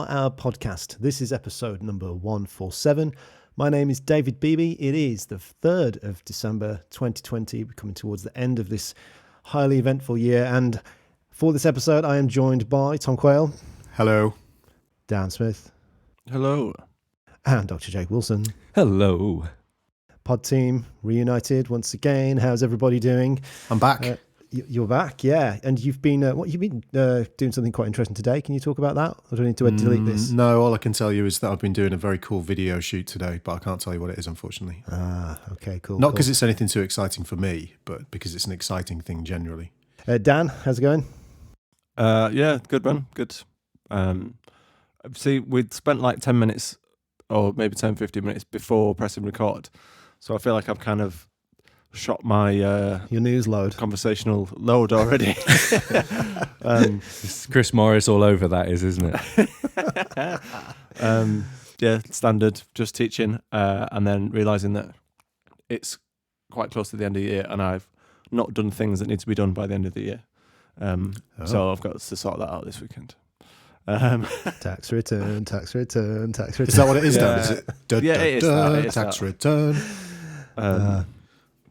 Our podcast. This is episode number 147. My name is David Beebe. It is the 3rd of December 2020. We're coming towards the end of this highly eventful year. And for this episode, I am joined by Tom Quayle. Hello. Dan Smith. Hello. And Dr. Jake Wilson. Hello. Pod team reunited once again. How's everybody doing? I'm back. You're back, yeah. And you've been doing something quite interesting today. Can you talk about that? Or do I need to delete this? No, all I can tell you is that I've been doing a very cool video shoot today, but I can't tell you what it is, unfortunately. Okay, cool. Not because it's anything too exciting for me, but because it's an exciting thing generally. Dan, how's it going? Yeah, good man, good. See, we'd spent like 10 minutes or maybe 10, 15 minutes before pressing record. So I feel like I've kind of shot my your news load, conversational load already. It's Chris Morris all over that isn't it? Yeah, standard, just teaching, and then realising that it's quite close to the end of the year and I've not done things that need to be done by the end of the year. So I've got to sort that out this weekend. Tax return. Is that what it is, Dan? Is it? It is tax return.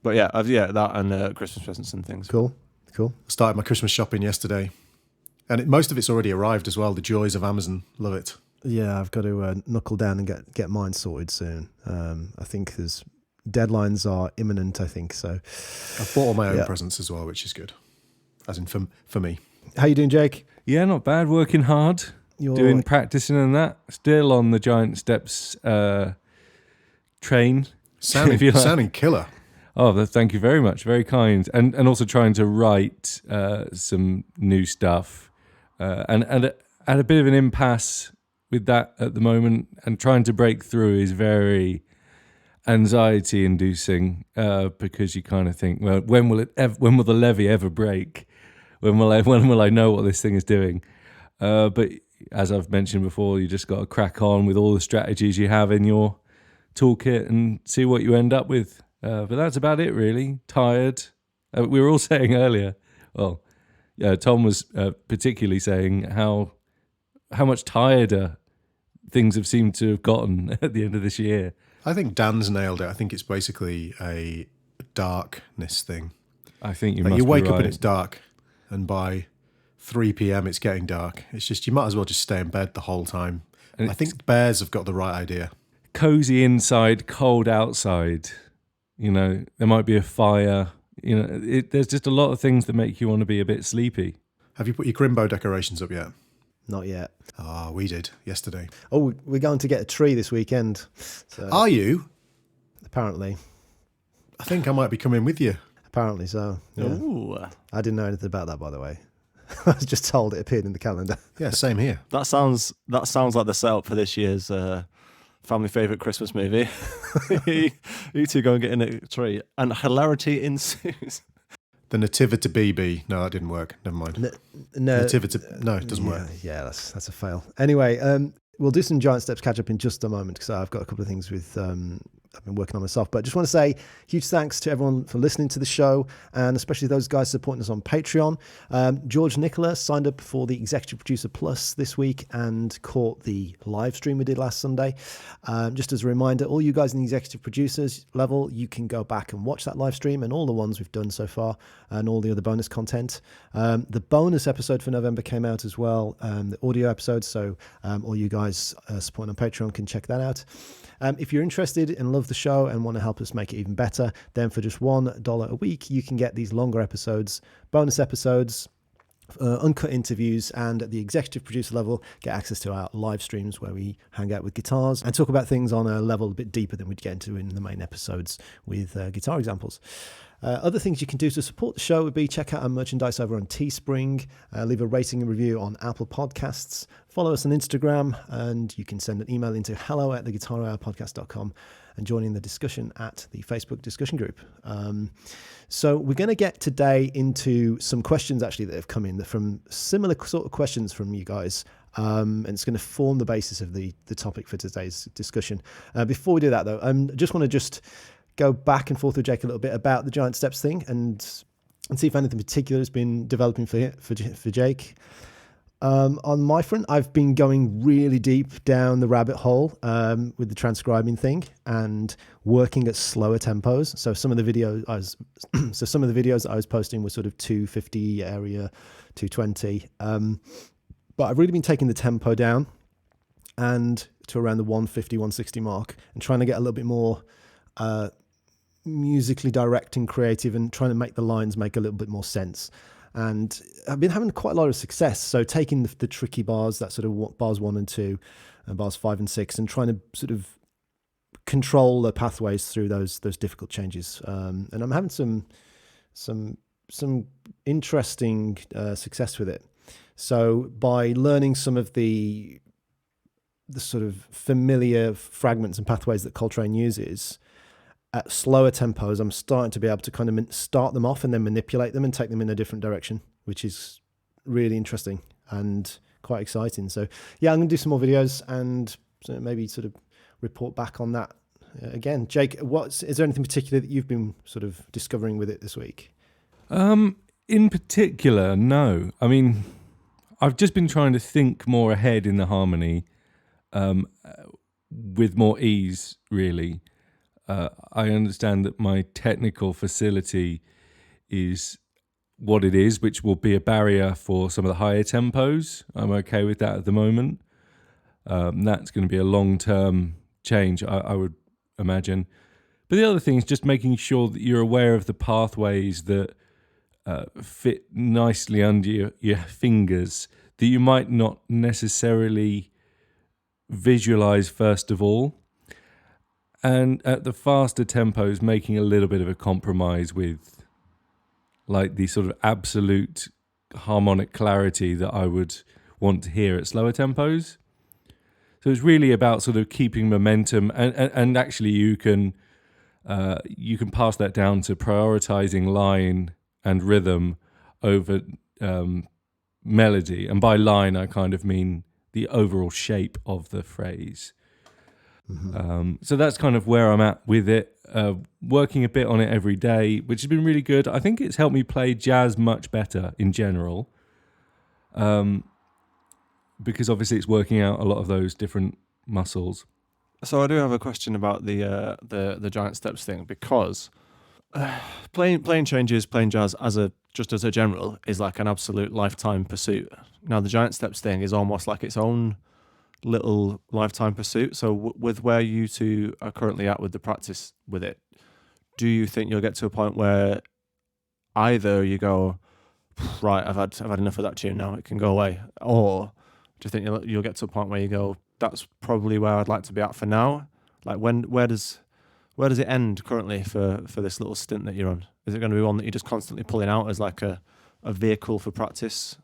But yeah, that and Christmas presents and things. Cool. I started my Christmas shopping yesterday, and most of it's already arrived as well. The joys of Amazon, love it. Yeah, I've got to knuckle down and get mine sorted soon. I think there's deadlines are imminent. I think so. I've bought all my own presents as well, which is good. As in for me. How you doing, Jake? Yeah, not bad. Working hard, doing practicing and that. Still on the giant steps train. Sounding killer. Oh, thank you very much. Very kind. And also trying to write some new stuff. And at a bit of an impasse with that at the moment. And trying to break through is very anxiety inducing because you kind of think, well, when will the levee ever break? When will I know what this thing is doing? But as I've mentioned before, you just got to crack on with all the strategies you have in your toolkit and see what you end up with. But that's about it, really. Tired. We were all saying earlier, Tom was particularly saying how much tireder things have seemed to have gotten at the end of this year. I think Dan's nailed it. I think it's basically a darkness thing. I think you wake up and it's dark, and by 3 p.m. it's getting dark. It's just, you might as well just stay in bed the whole time. And I think bears have got the right idea. Cozy inside, cold outside. You know, there might be a fire. You know, there's just a lot of things that make you want to be a bit sleepy. Have you put your Grimbo decorations up yet? Not yet. We did yesterday. Oh, we're going to get a tree this weekend. So, are you? Apparently. I think I might be coming with you. Apparently so. Yeah. Ooh. I didn't know anything about that, by the way. I was just told it appeared in the calendar. Yeah, same here. That sounds like the setup for this year's family favourite Christmas movie. You two go and get in a tree, and hilarity ensues. The Nativity BB. No, that didn't work. Never mind. No, it doesn't work. Yeah, that's a fail. Anyway, we'll do some Giant Steps catch up in just a moment because I've got a couple of things with I've been working on myself. But I just want to say huge thanks to everyone for listening to the show, and especially those guys supporting us on Patreon. George Nicola signed up for the Executive Producer Plus this week and caught the live stream we did last Sunday. Just as a reminder, all you guys in the Executive Producers level, you can go back and watch that live stream and all the ones we've done so far and all the other bonus content. The bonus episode for November came out as well, the audio episode. So all you guys supporting on Patreon can check that out. If you're interested and love the show and want to help us make it even better, then for just $1 a week, you can get these longer episodes, bonus episodes, uncut interviews, and at the executive producer level, get access to our live streams where we hang out with guitars and talk about things on a level a bit deeper than we'd get into in the main episodes with guitar examples. Other things you can do to support the show would be check out our merchandise over on Teespring, leave a rating and review on Apple Podcasts, follow us on Instagram, and you can send an email into hello@theguitarhourpodcast.com and join in the discussion at the Facebook discussion group. So we're going to get today into some questions actually that have come in from similar sort of questions from you guys. And it's going to form the basis of the topic for today's discussion. Before we do that though, I just want to go back and forth with Jake a little bit about the Giant Steps thing and see if anything particular has been developing for Jake. On my front, I've been going really deep down the rabbit hole with the transcribing thing and working at slower tempos. So some of the videos I was posting were sort of 250 area, 220. But I've really been taking the tempo down and to around the 150, 160 mark and trying to get a little bit more musically direct and creative and trying to make the lines make a little bit more sense. And I've been having quite a lot of success. So taking the tricky bars, that sort of bars 1 and 2, and bars 5 and 6, and trying to sort of control the pathways through those difficult changes. And I'm having some interesting success with it. So by learning some of the sort of familiar fragments and pathways that Coltrane uses, at slower tempos, I'm starting to be able to kind of start them off and then manipulate them and take them in a different direction, which is really interesting and quite exciting. So yeah, I'm going to do some more videos and maybe sort of report back on that again. Jake, is there anything particular that you've been sort of discovering with it this week? In particular, no. I mean, I've just been trying to think more ahead in the harmony with more ease, really. I understand that my technical facility is what it is, which will be a barrier for some of the higher tempos. I'm okay with that at the moment. That's going to be a long-term change, I would imagine. But the other thing is just making sure that you're aware of the pathways that fit nicely under your fingers that you might not necessarily visualize first of all. And at the faster tempos, making a little bit of a compromise with like the sort of absolute harmonic clarity that I would want to hear at slower tempos. So it's really about sort of keeping momentum, and actually you can pass that down to prioritizing line and rhythm over melody. And by line, I kind of mean the overall shape of the phrase. Mm-hmm. So that's kind of where I'm at with it, working a bit on it every day, which has been really good. I think it's helped me play jazz much better in general, because obviously it's working out a lot of those different muscles. So I do have a question about the giant steps thing, because playing changes, playing jazz as a general is like an absolute lifetime pursuit. Now the giant steps thing is almost like its own little lifetime pursuit. So with where you two are currently at with the practice with it, do you think you'll get to a point where either you go, right, I've had enough of that tune now, it can go away, or do you think you'll get to a point where you go, that's probably where I'd like to be at for now? Like where does it end currently for this little stint that you're on? Is it going to be one that you're just constantly pulling out as like a vehicle for practice?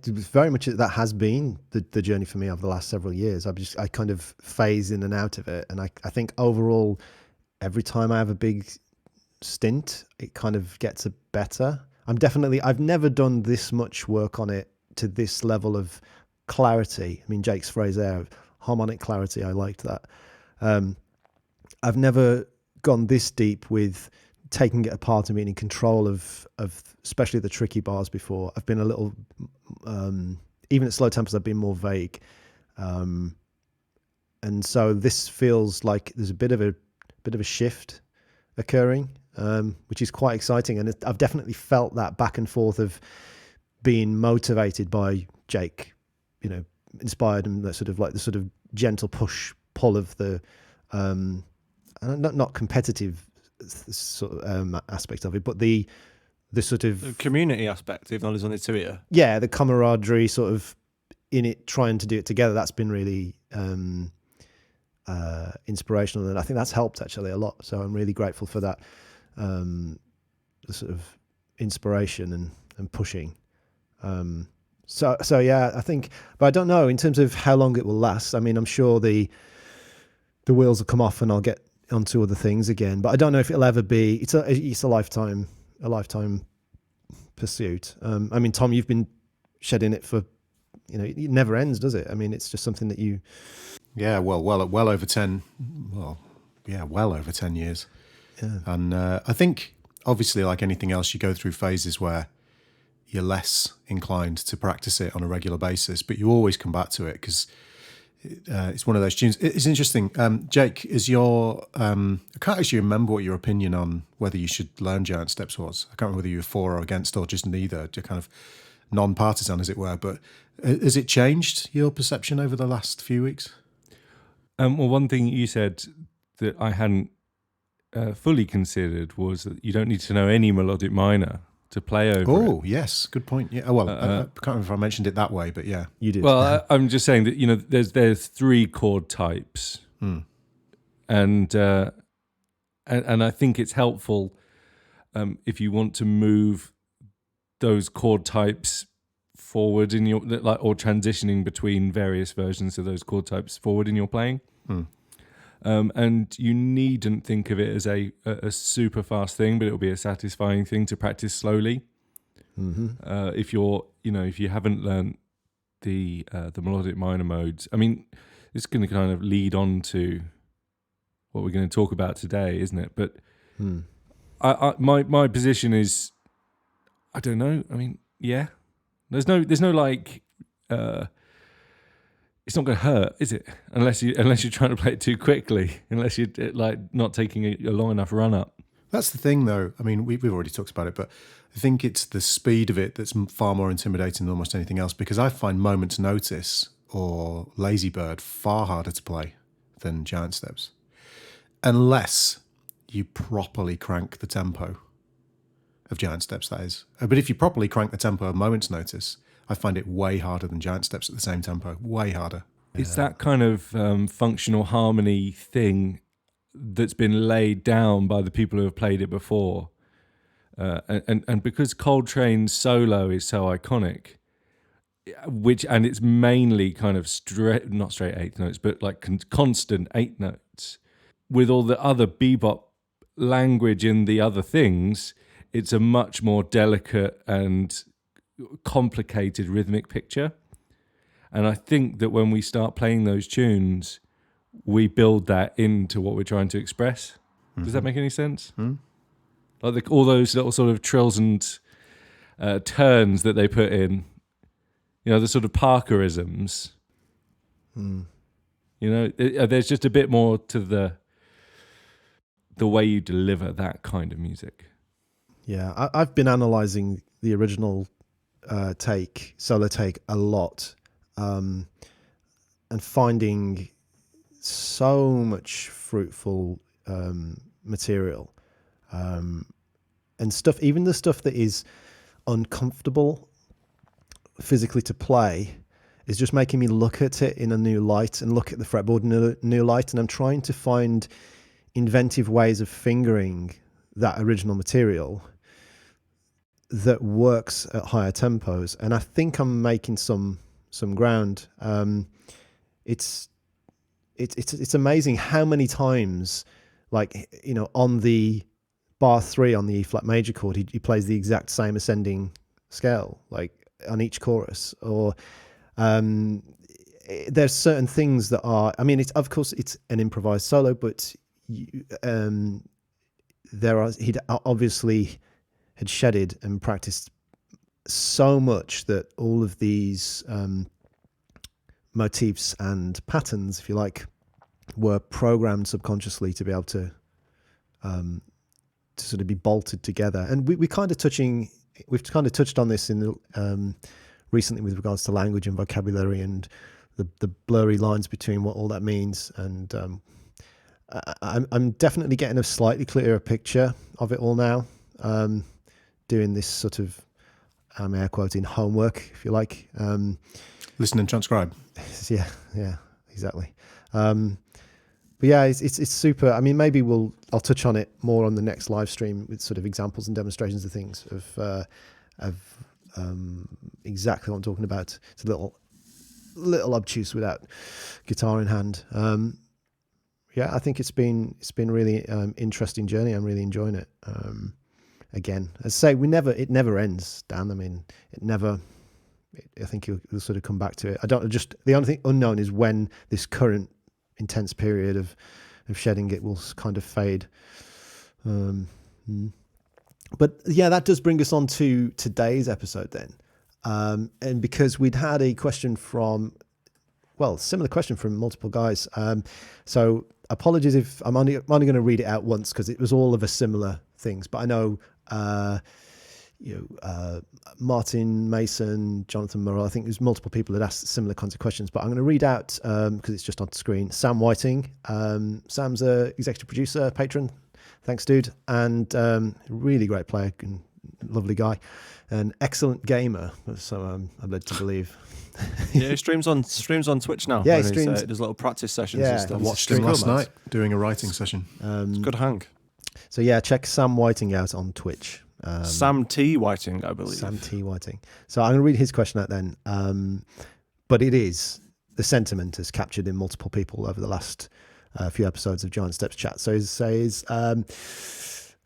Very much that has been the journey for me over the last several years. I kind of phase in and out of it, and I think overall, every time I have a big stint, it kind of gets better. I've never done this much work on it to this level of clarity. I mean, Jake's phrase there, harmonic clarity, I liked that. I've never gone this deep with taking it apart and being in control of especially the tricky bars before. I've been a little, even at slow tempos, I've been more vague. And so this feels like there's a bit of a shift occurring, which is quite exciting. And I've definitely felt that back and forth of being motivated by Jake, inspired, and the sort of gentle pull of the, not competitive sort of aspect of it, but the sort of the community aspect, even though there's only two of you. Yeah, the camaraderie sort of in it, trying to do it together. That's been really inspirational, and I think that's helped actually a lot. So I'm really grateful for that, the sort of inspiration and pushing. So yeah, I think, but I don't know in terms of how long it will last. I mean, I'm sure the wheels will come off and I'll get onto other things again, but I don't know if it'll ever be. It's a lifetime pursuit. I mean, Tom, you've been shedding it for, it never ends, does it? I mean, it's just something that you. Yeah, well over 10. Well over 10 years. Yeah. And I think obviously, like anything else, you go through phases where you're less inclined to practice it on a regular basis, but you always come back to it because it's one of those tunes. It's interesting. Jake, is your I can't actually remember what your opinion on whether you should learn Giant Steps was. I can't remember whether you were for or against or just neither, just kind of non-partisan, as it were. But has it changed your perception over the last few weeks? Well, one thing you said that I hadn't fully considered was that you don't need to know any melodic minor to play over it. Oh, yes, good point. Yeah, well, I can't remember if I mentioned it that way, but yeah, You did. Well, I'm just saying that, you know, there's 3 chord types, and I think it's helpful if you want to move those chord types forward in your or transitioning between various versions of those chord types forward in your playing. And you needn't think of it as a super fast thing, but it'll be a satisfying thing to practice slowly. If you haven't learned the melodic minor modes, I mean, it's going to kind of lead on to what we're going to talk about today, isn't it? But my position is, I don't know. I mean, yeah, there's no like. It's not going to hurt, is it? Unless you're trying to play it too quickly, unless you're like not taking a long enough run up. that's the thing, though. I mean, we've already talked about it, but I think it's the speed of it that's far more intimidating than almost anything else. Because I find Moment's Notice or Lazy Bird far harder to play than Giant Steps, unless you properly crank the tempo of Giant Steps. That is, but if you properly crank the tempo of Moment's Notice, I find it way harder than Giant Steps at the same tempo. Way harder. It's that kind of functional harmony thing that's been laid down by the people who have played it before. And because Coltrane's solo is so iconic, and it's mainly kind of not straight 8th notes, but like constant 8 notes, with all the other bebop language in the other things, it's a much more delicate and complicated rhythmic picture. And I think that when we start playing those tunes, we build that into what we're trying to express. Does that make any sense? Like all those little sort of trills and turns that they put in, you know, the sort of Parkerisms. You know, there's just a bit more to the way you deliver that kind of music. Yeah, I've been analysing the original solo take a lot, and finding so much fruitful material, and stuff, even the stuff that is uncomfortable physically to play, is just making me look at it in a new light and look at the fretboard in a new light. And I'm trying to find inventive ways of fingering that original material that works at higher tempos, and I think I'm making some ground. It's amazing how many times, like, you know, on the bar 3 on the E flat major chord, he plays the exact same ascending scale, like on each chorus. Or there's certain things that are, I mean, it's, of course it's an improvised solo, but he'd obviously had shedded and practiced so much that all of these motifs and patterns, if you like, were programmed subconsciously to be able to sort of be bolted together. And we've kind of touched on this in recently with regards to language and vocabulary and the blurry lines between what all that means. And I'm definitely getting a slightly clearer picture of it all now. Doing this sort of, air quoting, homework, if you like. Listen and transcribe. Yeah, exactly. But yeah, it's super. I mean, maybe I'll touch on it more on the next live stream with sort of examples and demonstrations of things of exactly what I'm talking about. It's a little obtuse without guitar in hand. Yeah, I think it's been really interesting journey. I'm really enjoying it. Again, as I say, it never ends, Dan. I mean, I think you'll sort of come back to it. The only thing unknown is when this current intense period of shedding it will kind of fade. But yeah, that does bring us on to today's episode then. And because we'd had a question from, well, similar question from multiple guys. So apologies if I'm only going to read it out once because it was all of a similar things. But I know, Martin Mason, Jonathan Morrell, I think there's multiple people that asked similar kinds of questions. But I'm going to read out, because it's just on screen, Sam Whiting. Sam's a executive producer, patron. Thanks, dude. And really great player and lovely guy. An excellent gamer, so I'm led to believe. Yeah, he streams on Twitch now. Yeah, he when streams. He does little practice sessions Yeah, and stuff. he's Watched him Cool, last man. night doing a writing session. It's good hang. So yeah, check Sam Whiting out on Twitch. Sam T. Whiting, I believe. Sam T. Whiting. So I'm going to read his question out then. But it is, the sentiment is captured in multiple people over the last few episodes of Giant Steps Chat. So he says,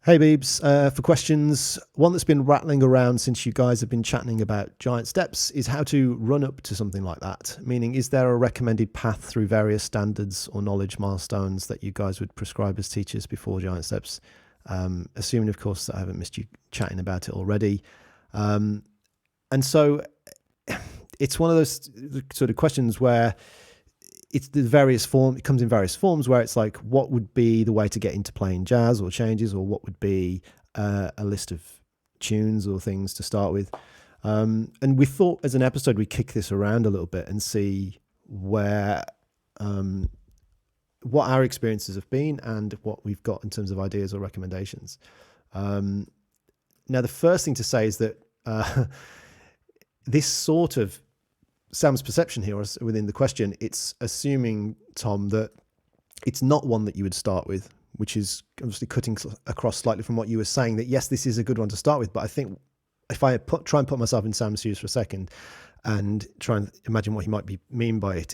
hey Beebs, for questions, one that's been rattling around since you guys have been chatting about Giant Steps is how to run up to something like that. Meaning, is there a recommended path through various standards or knowledge milestones that you guys would prescribe as teachers before Giant Steps? Assuming, of course, that I haven't missed you chatting about it already. And so it's one of those sort of questions where it's the various form. It comes in various forms where it's like, what would be the way to get into playing jazz or changes, or what would be a list of tunes or things to start with. And we thought as an episode, we'd kick this around a little bit and see where, what our experiences have been and what we've got in terms of ideas or recommendations. Now, the first thing to say is that this sort of Sam's perception here within the question, it's assuming, Tom, that it's not one that you would start with, which is obviously cutting across slightly from what you were saying, that yes, this is a good one to start with. But I think if I try and put myself in Sam's shoes for a second and try and imagine what he might mean by it,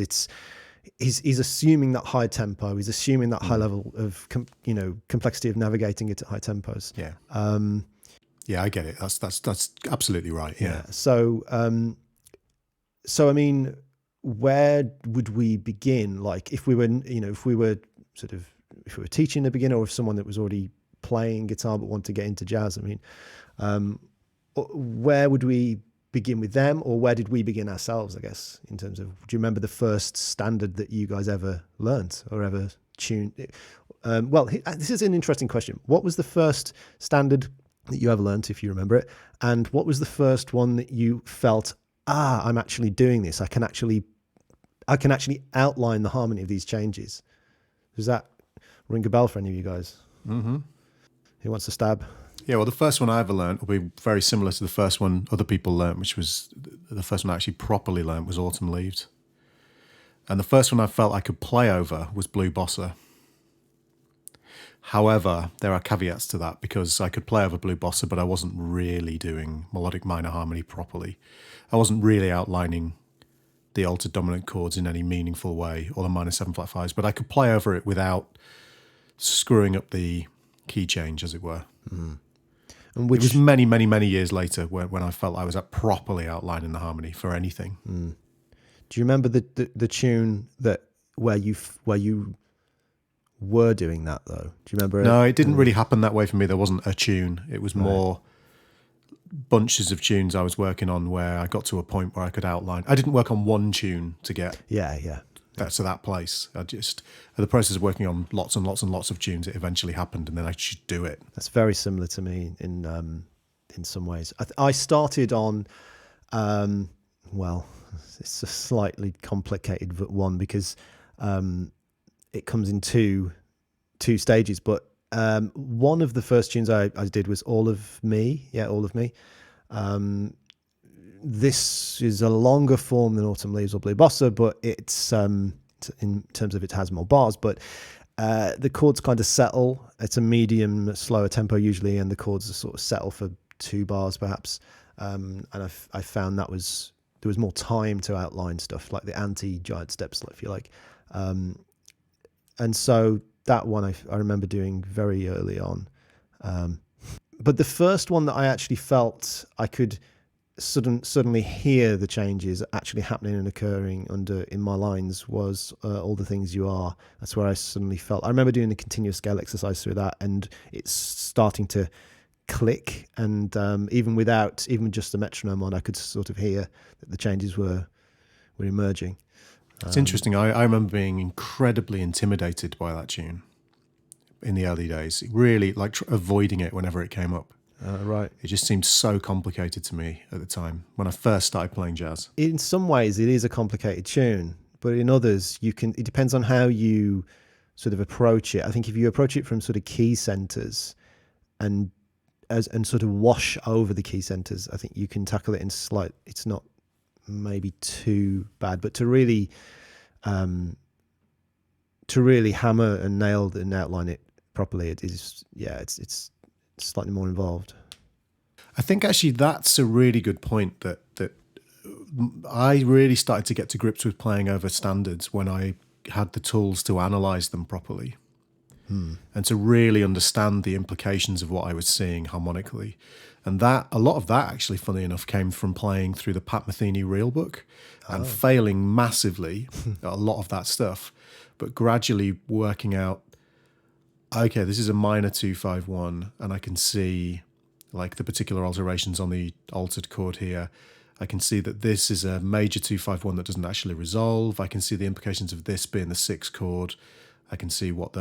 he's assuming that high tempo, he's assuming that high level of complexity of navigating it at high tempos. Yeah. Yeah, I get it. That's absolutely right. Yeah. So I mean, where would we begin? Like, if we were teaching a beginner, or if someone that was already playing guitar but wanted to get into jazz, I mean, where would we begin with them, or where did we begin ourselves? I guess in terms of, do you remember the first standard that you guys ever learnt or ever tuned? Well, this is an interesting question. What was the first standard that you ever learnt, if you remember it, and what was the first one that you felt, I'm actually doing this. I can actually outline the harmony of these changes. Does that ring a bell for any of you guys? Mm-hmm. Who wants to stab? Yeah, well, the first one I ever learnt will be very similar to the first one other people learnt, which was the first one I actually properly learnt was Autumn Leaves. And the first one I felt I could play over was Blue Bossa. However, there are caveats to that, because I could play over Blue Bossa, but I wasn't really doing melodic minor harmony properly. I wasn't really outlining the altered dominant chords in any meaningful way, or the minor 7/5s, but I could play over it without screwing up the key change, as it were. Mm. And it was many, many, many years later when I felt I was properly outlining the harmony for anything. Mm. Do you remember the tune where you were doing that though? Do you remember? No, it didn't really happen that way for me. There wasn't a tune. It was more bunches of tunes I was working on where I got to a point where I could outline. I didn't work on one tune to get to that place. I just, the process of working on lots and lots and lots of tunes, it eventually happened, and then I should do it. That's very similar to me in some ways. I started on, well, it's a slightly complicated one because it comes in two stages, but one of the first tunes I did was All of Me. Yeah, All of Me. This is a longer form than Autumn Leaves or Blue Bossa, but it's in terms of it has more bars, but the chords kind of settle. It's a medium, slower tempo usually, and the chords are sort of settle for 2 bars perhaps. And I found there was more time to outline stuff, like the anti-Giant Steps, if you like. And so that one I remember doing very early on. But the first one that I actually felt I could suddenly hear the changes actually happening and occurring in my lines was All the Things You Are. That's where I suddenly felt, I remember doing the continuous scale exercise through that, and it's starting to click, and even just the metronome on, I could sort of hear that the changes were emerging. It's interesting. I remember being incredibly intimidated by that tune in the early days. Really, like avoiding it whenever it came up. Right. It just seemed so complicated to me at the time when I first started playing jazz. In some ways, it is a complicated tune, but in others, it depends on how you sort of approach it. I think if you approach it from sort of key centers and sort of wash over the key centers, I think you can tackle it in it's not maybe too bad, but to really hammer and nail and outline it properly, it's slightly more involved. I think actually that's a really good point that I really started to get to grips with playing over standards when I had the tools to analyze them properly and to really understand the implications of what I was seeing harmonically. And that a lot of that actually, funny enough, came from playing through the Pat Metheny Real Book and failing massively at a lot of that stuff, but gradually working out, okay, this is a minor 2-5-1, and I can see like the particular alterations on the altered chord here. I can see that this is a major 2-5-1 that doesn't actually resolve. I can see the implications of this being the 6th chord. I can see what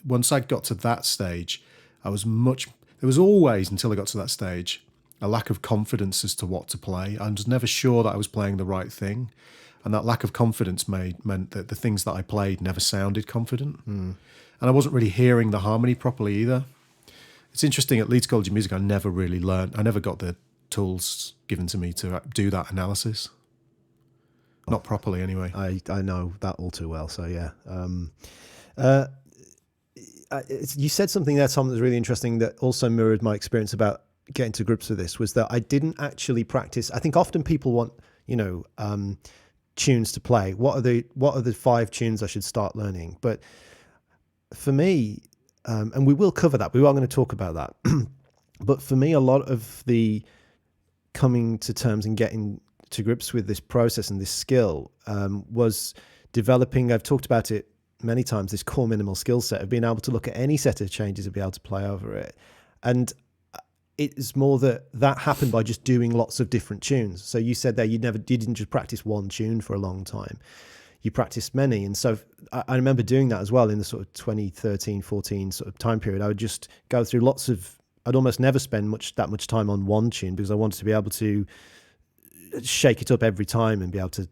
once I got to that stage, there was always, until I got to that stage, a lack of confidence as to what to play. I was never sure that I was playing the right thing. And that lack of confidence meant that the things that I played never sounded confident. And I wasn't really hearing the harmony properly either. It's interesting, at Leeds College of Music, I never got the tools given to me to do that analysis. Not properly, anyway. I know that all too well, so yeah. You said something there, Tom, that was really interesting that also mirrored my experience about getting to grips with this, was that I didn't actually practice. I think often people want, tunes to play. What are the 5 tunes I should start learning? But for me, and we will cover that, we are going to talk about that. But for me, a lot of the coming to terms and getting to grips with this process and this skill was developing, I've talked about it many times, this core minimal skill set of being able to look at any set of changes and be able to play over it. And it's more that happened by just doing lots of different tunes. So you said there you didn't just practice one tune for a long time. You practiced many. And so I remember doing that as well in the sort of 2013, 14 sort of time period. I would just go through I'd almost never spend that much time on one tune because I wanted to be able to shake it up every time and be able to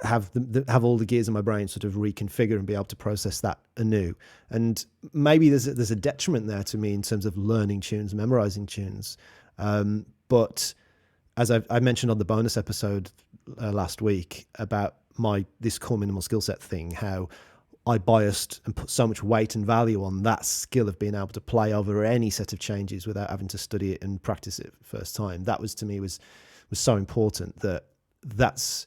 have all the gears in my brain sort of reconfigure and be able to process that anew. And maybe there's a detriment there to me in terms of learning tunes, memorizing tunes. But as I mentioned on the bonus episode last week about this core minimal skill set thing, how I biased and put so much weight and value on that skill of being able to play over any set of changes without having to study it and practice it first time. That was, to me, was so important that's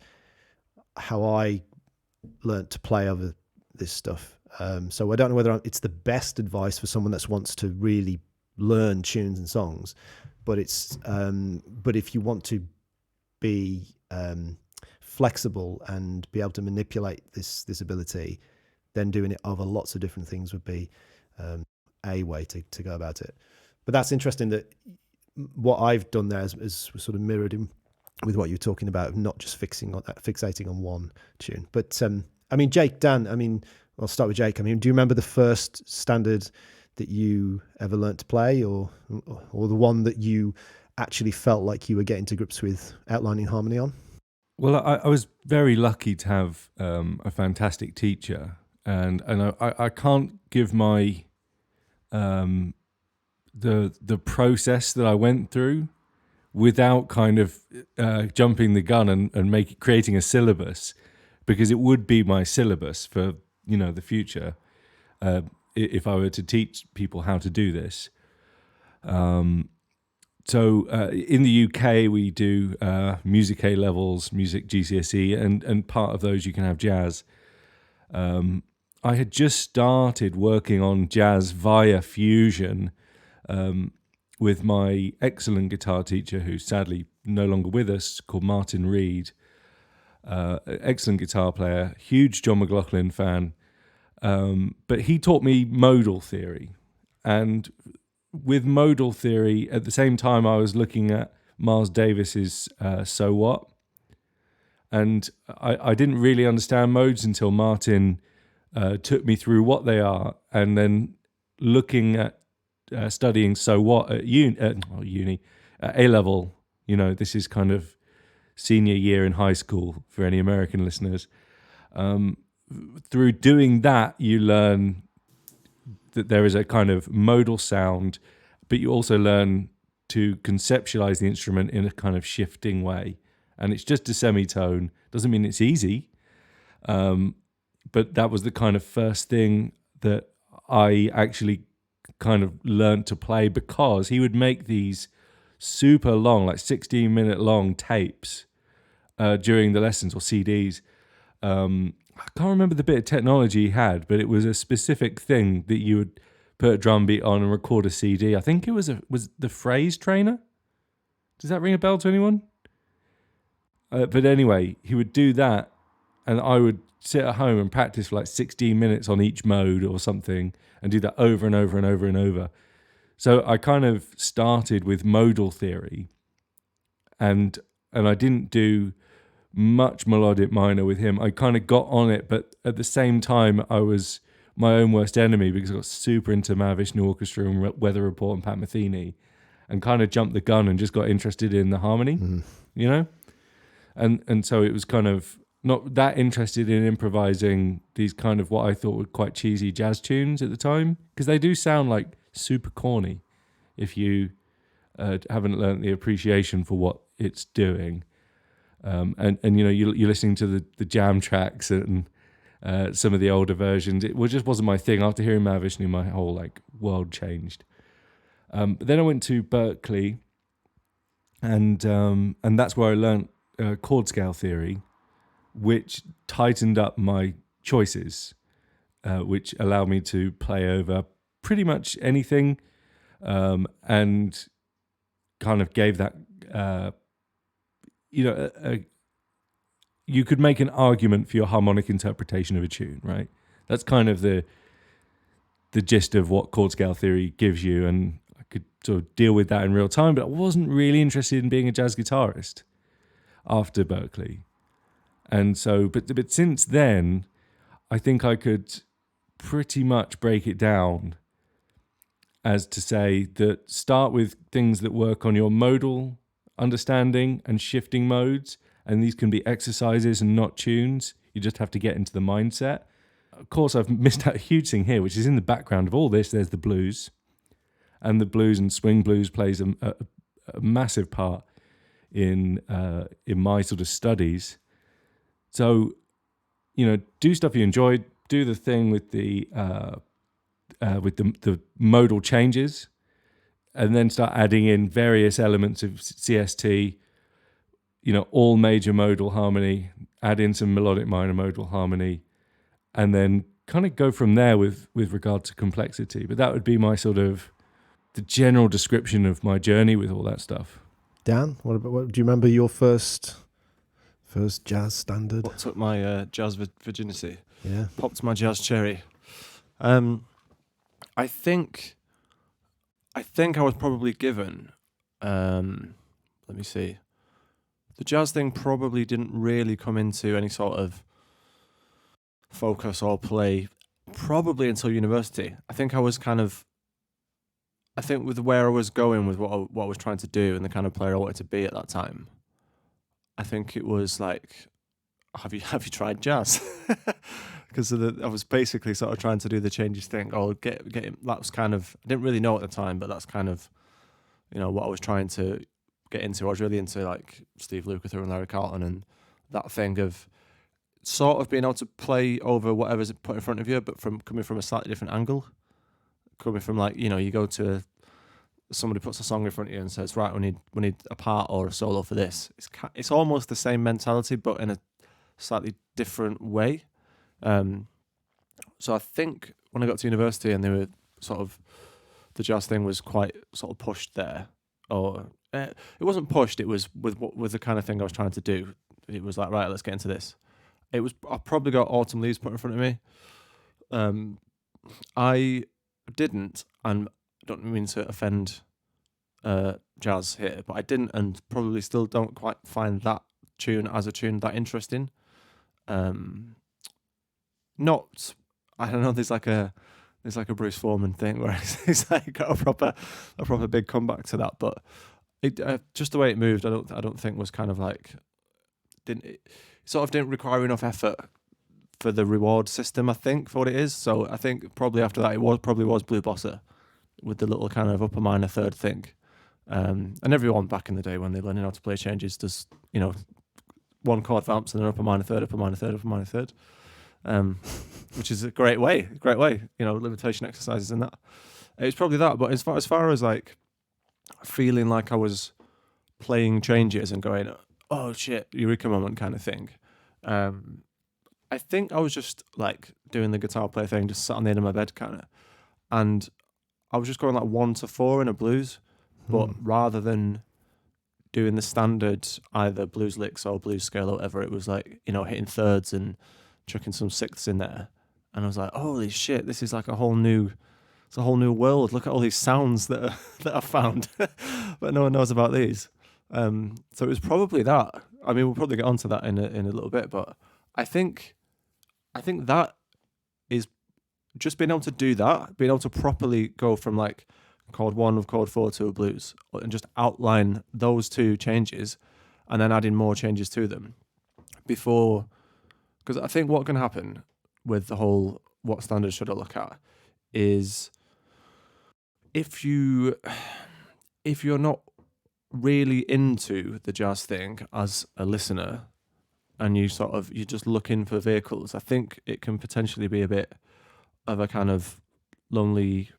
how I learned to play over this stuff. So I don't know whether it's the best advice for someone that wants to really learn tunes and songs, but if you want to be flexible and be able to manipulate this ability, then doing it over lots of different things would be a way to go about it. But that's interesting that what I've done there is sort of mirrored in with what you're talking about, not just fixating on one tune. But Jake, Dan, I'll start with Jake. Do you remember the first standard that you ever learnt to play, or the one that you actually felt like you were getting to grips with outlining harmony on? Well, I was very lucky to have a fantastic teacher, and I can't give my the process that I went through without kind of jumping the gun and creating a syllabus, because it would be my syllabus for the future if I were to teach people how to do this. So in the UK we do music A levels, music GCSE, and part of those you can have jazz. I had just started working on jazz via fusion with my excellent guitar teacher, who's sadly no longer with us, called Martin Reed. Excellent guitar player, huge John McLaughlin fan. But he taught me modal theory. And with modal theory, at the same time, I was looking at Miles Davis's So What? And I didn't really understand modes until Martin took me through what they are, and then looking at studying So What at uni, at A-level. This is kind of senior year in high school for any American listeners. Through doing that, you learn that there is a kind of modal sound, but you also learn to conceptualize the instrument in a kind of shifting way. And it's just a semitone. Doesn't mean it's easy. But that was the kind of first thing that I actually kind of learned to play, because he would make these super long, like 16-minute long tapes during the lessons, or CDs. I can't remember the bit of technology he had, but it was a specific thing that you would put a drum beat on and record a CD. I think it was the Phrase Trainer. Does that ring a bell to anyone? But anyway, he would do that, and I would sit at home and practice for like 16 minutes on each mode or something, and do that over and over and over and over. So I kind of started with modal theory, and I didn't do much melodic minor with him. I kind of got on it, but at the same time, I was my own worst enemy, because I got super into Mahavishnu Orchestra and Weather Report and Pat Metheny, and kind of jumped the gun and just got interested in the harmony, And so it was kind of not that interested in improvising these kind of what I thought were quite cheesy jazz tunes at the time, because they do sound like super corny if you haven't learnt the appreciation for what it's doing. And you're listening to the jam tracks and some of the older versions. It just wasn't my thing. After hearing Mahavishnu, my whole world changed. But then I went to Berkeley, and that's where I learnt chord scale theory, which tightened up my choices, which allowed me to play over pretty much anything, and kind of gave that, you could make an argument for your harmonic interpretation of a tune, right? That's kind of the gist of what chord scale theory gives you, and I could sort of deal with that in real time, but I wasn't really interested in being a jazz guitarist after Berkeley. And so, but since then, I think I could pretty much break it down as to say that start with things that work on your modal understanding and shifting modes, and these can be exercises and not tunes. You just have to get into the mindset. Of course, I've missed out a huge thing here, which is in the background of all this, there's the blues. And the blues and swing blues plays a massive part in my sort of studies. So, do stuff you enjoy, do the thing with the modal changes, and then start adding in various elements of CST, all major modal harmony, add in some melodic minor modal harmony, and then kind of go from there with regard to complexity. But that would be my sort of the general description of my journey with all that stuff. Dan, what do you remember your first jazz standard? What took my jazz virginity? Yeah. Popped my jazz cherry. I think I was probably given, let me see, the jazz thing probably didn't really come into any sort of focus or play probably until university. I think with where I was going with what I was trying to do and the kind of player I wanted to be at that time, I think it was like, have you tried jazz? Because I was basically sort of trying to do the changes thing. Or get him. That was kind of, I didn't really know at the time, but that's kind of, what I was trying to get into. I was really into like Steve Lukather and Larry Carlton, and that thing of sort of being able to play over whatever's put in front of you, but coming from a slightly different angle. Coming from you go to somebody puts a song in front of you and says, right, we need a part or a solo for this. It's almost the same mentality, but in a slightly different way. So I think when I got to university and they were sort of, the jazz thing was quite sort of pushed there, or it wasn't pushed. It was with the kind of thing I was trying to do. It was like, right, let's get into this. I probably got Autumn Leaves put in front of me. I didn't, and don't mean to offend jazz here, but I didn't, and probably still don't quite find that tune as a tune that interesting. Not, I don't know. There's like a Bruce Foreman thing where it's like got a proper big comeback to that, but it just the way it moved, I don't think was kind of like it sort of didn't require enough effort for the reward system, I think, for what it is. So I think probably after that, it probably was Blue Bossa with the little kind of upper minor third thing. And everyone back in the day when they're learning how to play changes does, one chord vamps and then upper minor third, upper minor third, upper minor third, which is a great way, limitation exercises and that. It's probably that. But as far as like feeling like I was playing changes and going, oh shit, eureka moment kind of thing. I think I was just like doing the guitar play thing, just sat on the end of my bed kind of, and I was just going like 1 to 4 in a blues, but rather than doing the standard either blues licks or blues scale or whatever, it was like, hitting thirds and chucking some sixths in there. And I was like, holy shit, this is like a whole new world. Look at all these sounds that I found, but no one knows about these. So it was probably that. I mean, we'll probably get onto that in a little bit, but I think that is just being able to do that, being able to properly go from like chord 1 of chord 4 to a blues and just outline those two changes and then adding more changes to them before, because I think what can happen with the whole what standards should I look at is if you're not really into the jazz thing as a listener and you're just looking for vehicles, I think it can potentially be a bit of a kind of lonely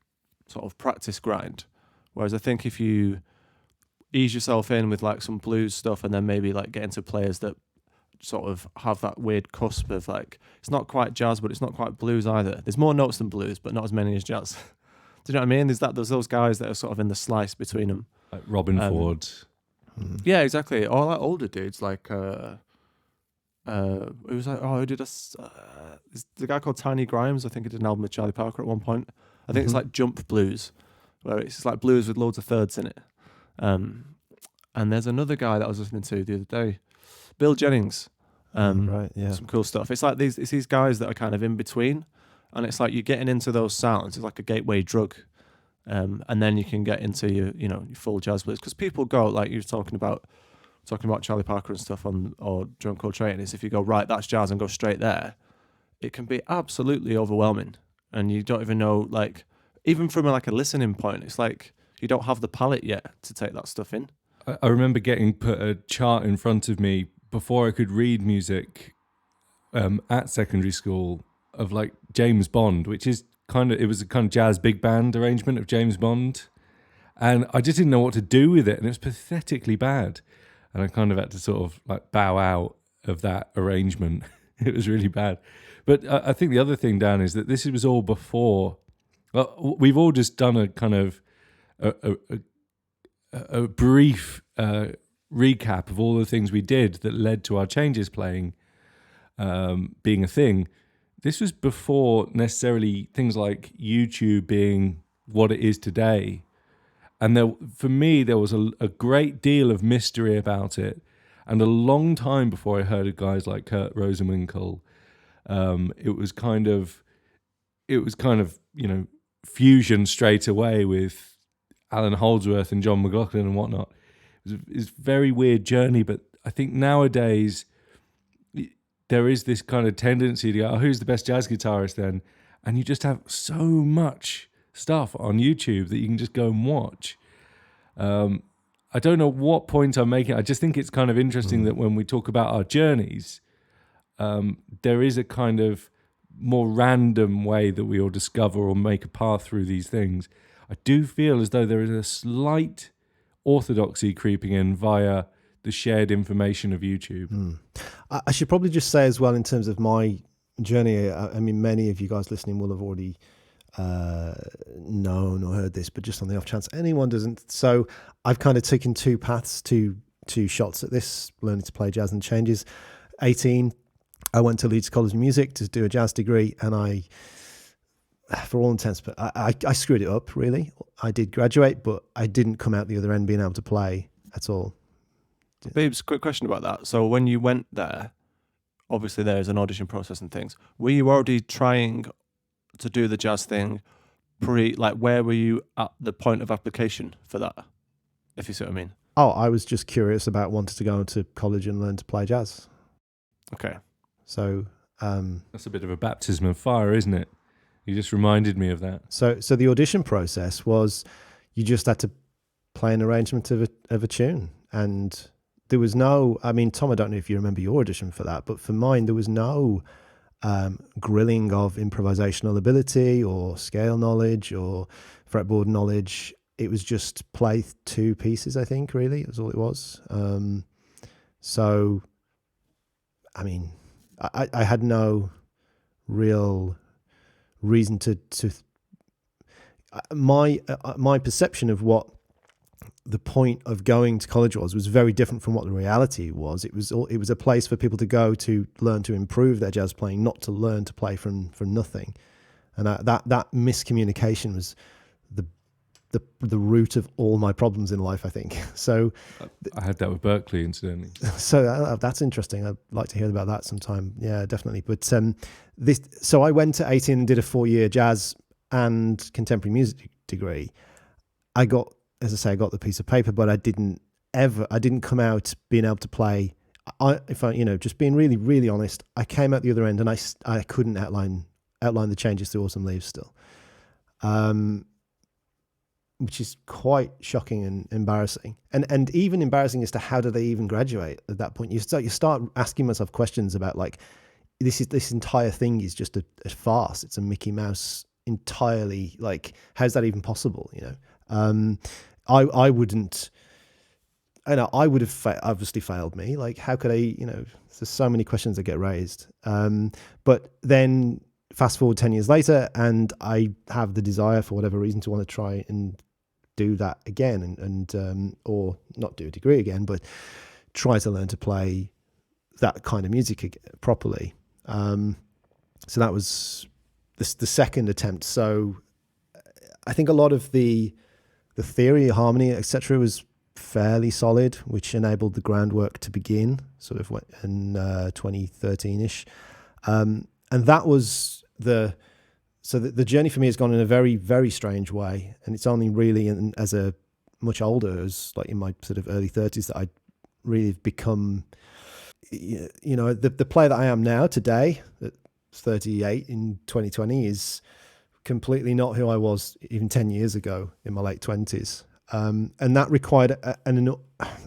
sort of practice grind. Whereas I think if you ease yourself in with like some blues stuff and then maybe like get into players that sort of have that weird cusp of like, it's not quite jazz, but it's not quite blues either. There's more notes than blues, but not as many as jazz. Do you know what I mean? There's those guys that are sort of in the slice between them. Like Robin Ford. Yeah, exactly. Or like older dudes like, it was like, who did this? The guy called Tiny Grimes. I think he did an album with Charlie Parker at one point. I think it's like jump blues, where it's just like blues with loads of thirds in it. And there's another guy that I was listening to the other day, Bill Jennings. Right, yeah. Some cool stuff. It's like these guys that are kind of in between, and it's like you're getting into those sounds. It's like a gateway drug, and then you can get into your full jazz blues, because people go like you're talking about Charlie Parker and stuff or John Coltrane. Is if you go right, that's jazz, and go straight there, it can be absolutely overwhelming, and you don't even know, like, even from like a listening point, it's like you don't have the palette yet to take that stuff in. I remember getting put a chart in front of me before I could read music at secondary school of like James Bond, which is it was a kind of jazz big band arrangement of James Bond. And I just didn't know what to do with it. And it was pathetically bad. And I kind of had to sort of like bow out of that arrangement. It was really bad. But I think the other thing, Dan, is that this was all before. Well, we've all just done a kind of a brief recap of all the things we did that led to our changes playing being a thing. This was before necessarily things like YouTube being what it is today. And for me, there was a great deal of mystery about it. And a long time before I heard of guys like Kurt Rosenwinkel, it was kind of fusion straight away with Alan Holdsworth and John McLaughlin and whatnot. It's a very weird journey, but I think nowadays there is this kind of tendency to go, oh, who's the best jazz guitarist then? And you just have so much stuff on YouTube that you can just go and watch. I don't know what point I'm making. I just think it's kind of interesting that when we talk about our journeys, there is a kind of more random way that we all discover or make a path through these things. I do feel as though there is a slight orthodoxy creeping in via the shared information of YouTube. I should probably just say as well, in terms of my journey, I mean, many of you guys listening will have already known or heard this, but just on the off chance anyone doesn't. So I've kind of taken two paths, two shots at this, learning to play jazz and changes. 18, I went to Leeds College of Music to do a jazz degree, and I for all intents, but I screwed it up, really. I did graduate, but I didn't come out the other end being able to play at all. Babes, quick question about that. So when you went there, obviously there's an audition process and things. Were you already trying to do the jazz thing where were you at the point of application for that? If you see what I mean. Oh, I was just curious about wanting to go to college and learn to play jazz. Okay. So That's a bit of a baptism of fire, isn't it? You just reminded me of that. So the audition process was you just had to play an arrangement of a tune, and there was no. I mean, Tom, I don't know if you remember your audition for that, but for mine there was no grilling of improvisational ability or scale knowledge or fretboard knowledge. It was just play 2 pieces, I think, really. It was all it was. So, I mean, I had no real reason to my perception of what the point of going to college was very different from what the reality was. It was a place for people to go to learn to improve their jazz playing, not to learn to play from nothing. And that miscommunication was the root of all my problems in life, I think. So I had that with Berkeley, incidentally. So that's interesting. I'd like to hear about that sometime. Yeah, definitely. But so I went to 18 and did a 4-year jazz and contemporary music degree. I got the piece of paper, but I didn't come out being able to play. Just being really, really honest, I came out the other end and I couldn't outline the changes to Autumn Leaves still. Which is quite shocking and embarrassing, and even embarrassing as to how do they even graduate at that point. You start asking myself questions about like this entire thing is just a farce. It's a Mickey Mouse entirely. Like, how's that even possible? I wouldn't. I would have obviously failed me. Like, how could I? There's so many questions that get raised. But then fast forward 10 years later, and I have the desire for whatever reason to want to try and do that again, and or not do a degree again, but try to learn to play that kind of music properly. So that was the second attempt. So I think a lot of the theory, harmony, etc., was fairly solid, which enabled the groundwork to begin sort of in 2013-ish. And that was the journey for me has gone in a very, very strange way. And it's only really as a much older, as like in my sort of early 30s, that I really have become, the player that I am now today at 38 in 2020 is completely not who I was even 10 years ago in my late 20s. And that required an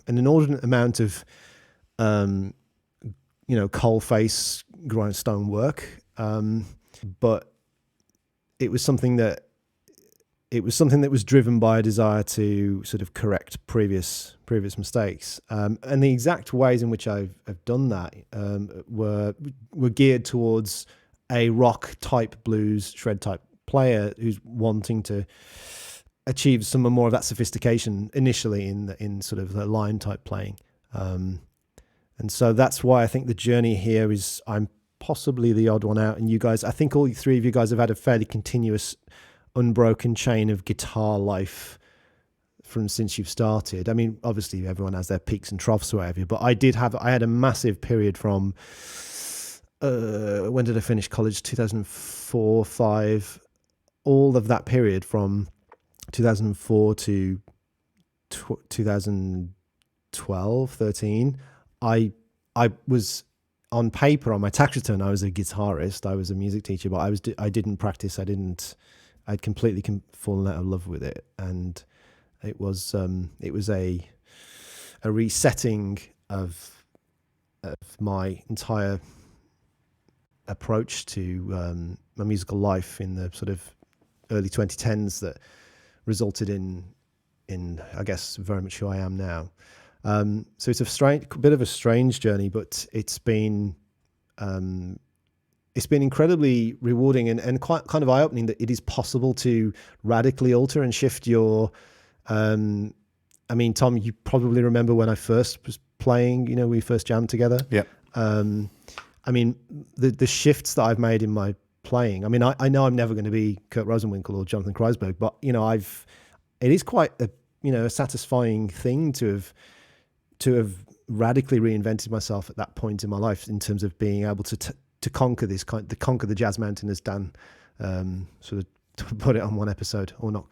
inordinate amount of, coal face grindstone work. But it was something that was driven by a desire to sort of correct previous mistakes. And the exact ways in which I've done that were geared towards a rock type blues shred type player who's wanting to achieve some more of that sophistication initially in sort of the line type playing. And so that's why I think the journey here is I'm possibly the odd one out, and you guys, I think all 3 of you guys have had a fairly continuous, unbroken chain of guitar life from since you've started. I mean, obviously everyone has their peaks and troughs or whatever, but I had a massive period from when did I finish college? 2004, 5, all of that period from 2004 to 2012, 13. I was, on paper, on my tax return, I was a guitarist. I was a music teacher, but I didn't practice. I'd completely fallen out of love with it, and it was a resetting of my entire approach to my musical life in the sort of early 2010s that resulted in I guess very much who I am now. So it's a bit of a strange journey, but it's been incredibly rewarding and quite kind of eye-opening that it is possible to radically alter and shift your. I mean, Tom, you probably remember when I first was playing. We first jammed together. Yeah. I mean, the shifts that I've made in my playing. I mean, I know I'm never going to be Kurt Rosenwinkel or Jonathan Kreisberg, but it is quite a satisfying thing to have radically reinvented myself at that point in my life in terms of being able to conquer the jazz mountain, as Dan sort of to put it on one episode, or not,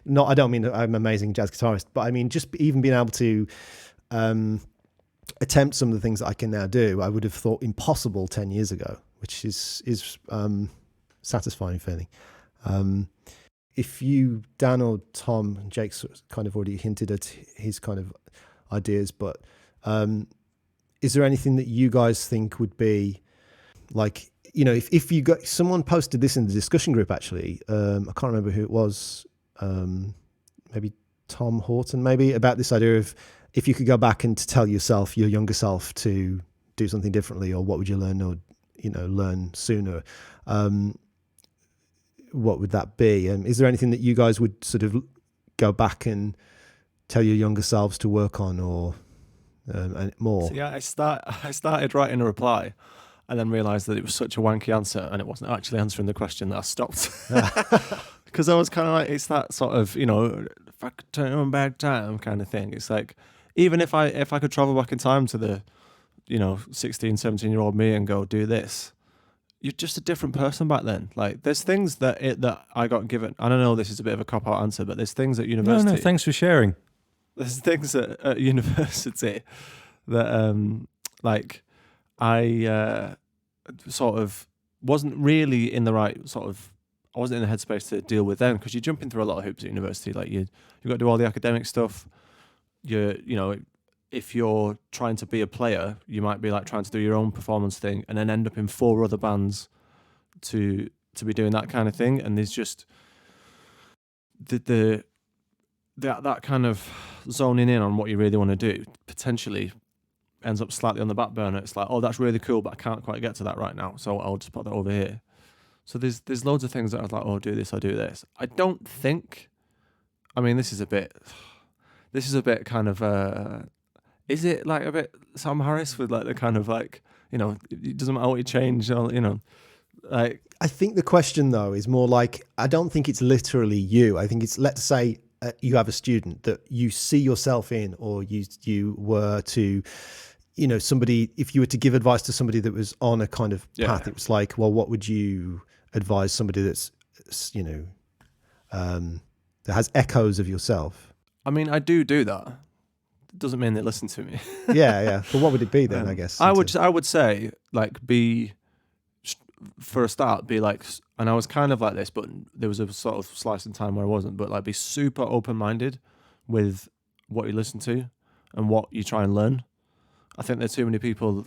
not, I don't mean that I'm an amazing jazz guitarist, but I mean just even being able to attempt some of the things that I can now do, I would have thought impossible 10 years ago, which is satisfying feeling. If you, Dan or Tom, Jake's kind of already hinted at his kind of ideas, but is there anything that you guys think would be like, if you got, someone posted this in the discussion group, actually, I can't remember who it was, maybe Tom Horton, maybe, about this idea of if you could go back and to tell yourself, your younger self, to do something differently, or what would you learn, or, learn sooner, what would that be? And is there anything that you guys would sort of go back and tell your younger selves to work on, or and more? So yeah, I started writing a reply, and then realised that it was such a wanky answer, and it wasn't actually answering the question, that I stopped. Because I was kind of like, it's that sort of, if I could turn on back time kind of thing. It's like, even if I could travel back in time to the 16, 17-year-old me and go do this, you're just a different person back then. Like, there's things that I got given. I don't know, this is a bit of a cop-out answer, but there's things at university. No, thanks for sharing. There's things at university that I sort of wasn't really in the right sort of, I wasn't in the headspace to deal with them, because you're jumping through a lot of hoops at university. Like, you've got to do all the academic stuff. If you're trying to be a player, you might be like trying to do your own performance thing, and then end up in 4 other bands to be doing that kind of thing. And there's just that kind of zoning in on what you really want to do potentially ends up slightly on the back burner. It's like, oh, that's really cool, but I can't quite get to that right now, so I'll just put that over here. So there's loads of things that I was like, oh, do this, I'll do this. I don't think, I mean, this is a bit kind of, is it like a bit Sam Harris with like the kind of like, it doesn't matter what you change, or, like. I think the question though is more like, I don't think it's literally you. I think it's, let's say you have a student that you see yourself in, or you were to, somebody, if you were to give advice to somebody that was on a kind of path, it was like, well, what would you advise somebody that's, that has echoes of yourself? I mean, I do that. It doesn't mean they listen to me. yeah. But what would it be then, I guess? I would say, like, for a start, be like, and I was kind of like this, but there was a sort of slice in time where I wasn't, but like, be super open-minded with what you listen to and what you try and learn. I think there's too many people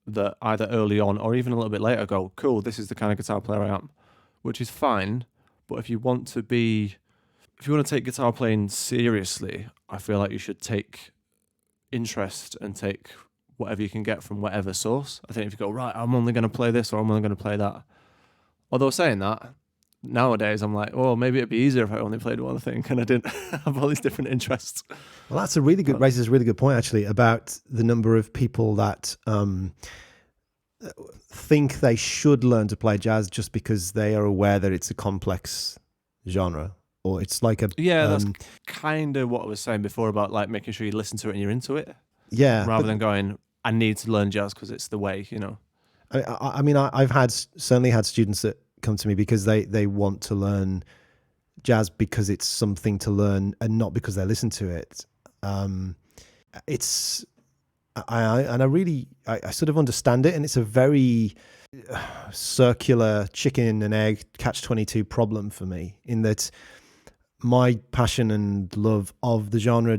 that either early on or even a little bit later go, cool, this is the kind of guitar player I am, which is fine. But if you want to take guitar playing seriously, I feel like you should take interest and take whatever you can get from whatever source. I think if you go, right, I'm only going to play this, or I'm only going to play that. Although saying that, nowadays I'm like, oh, maybe it'd be easier if I only played one thing and I didn't have all these different interests. Well, that's raises a really good point, actually, about the number of people that think they should learn to play jazz just because they are aware that it's a complex genre, or it's like a... Yeah, that's kind of what I was saying before about like making sure you listen to it and you're into it. Yeah. Rather than going, I need to learn jazz because it's the way, I mean, I've certainly had students that come to me because they want to learn jazz because it's something to learn and not because they listen to it. I sort of understand it, and it's a very circular chicken and egg catch-22 problem for me, in that my passion and love of the genre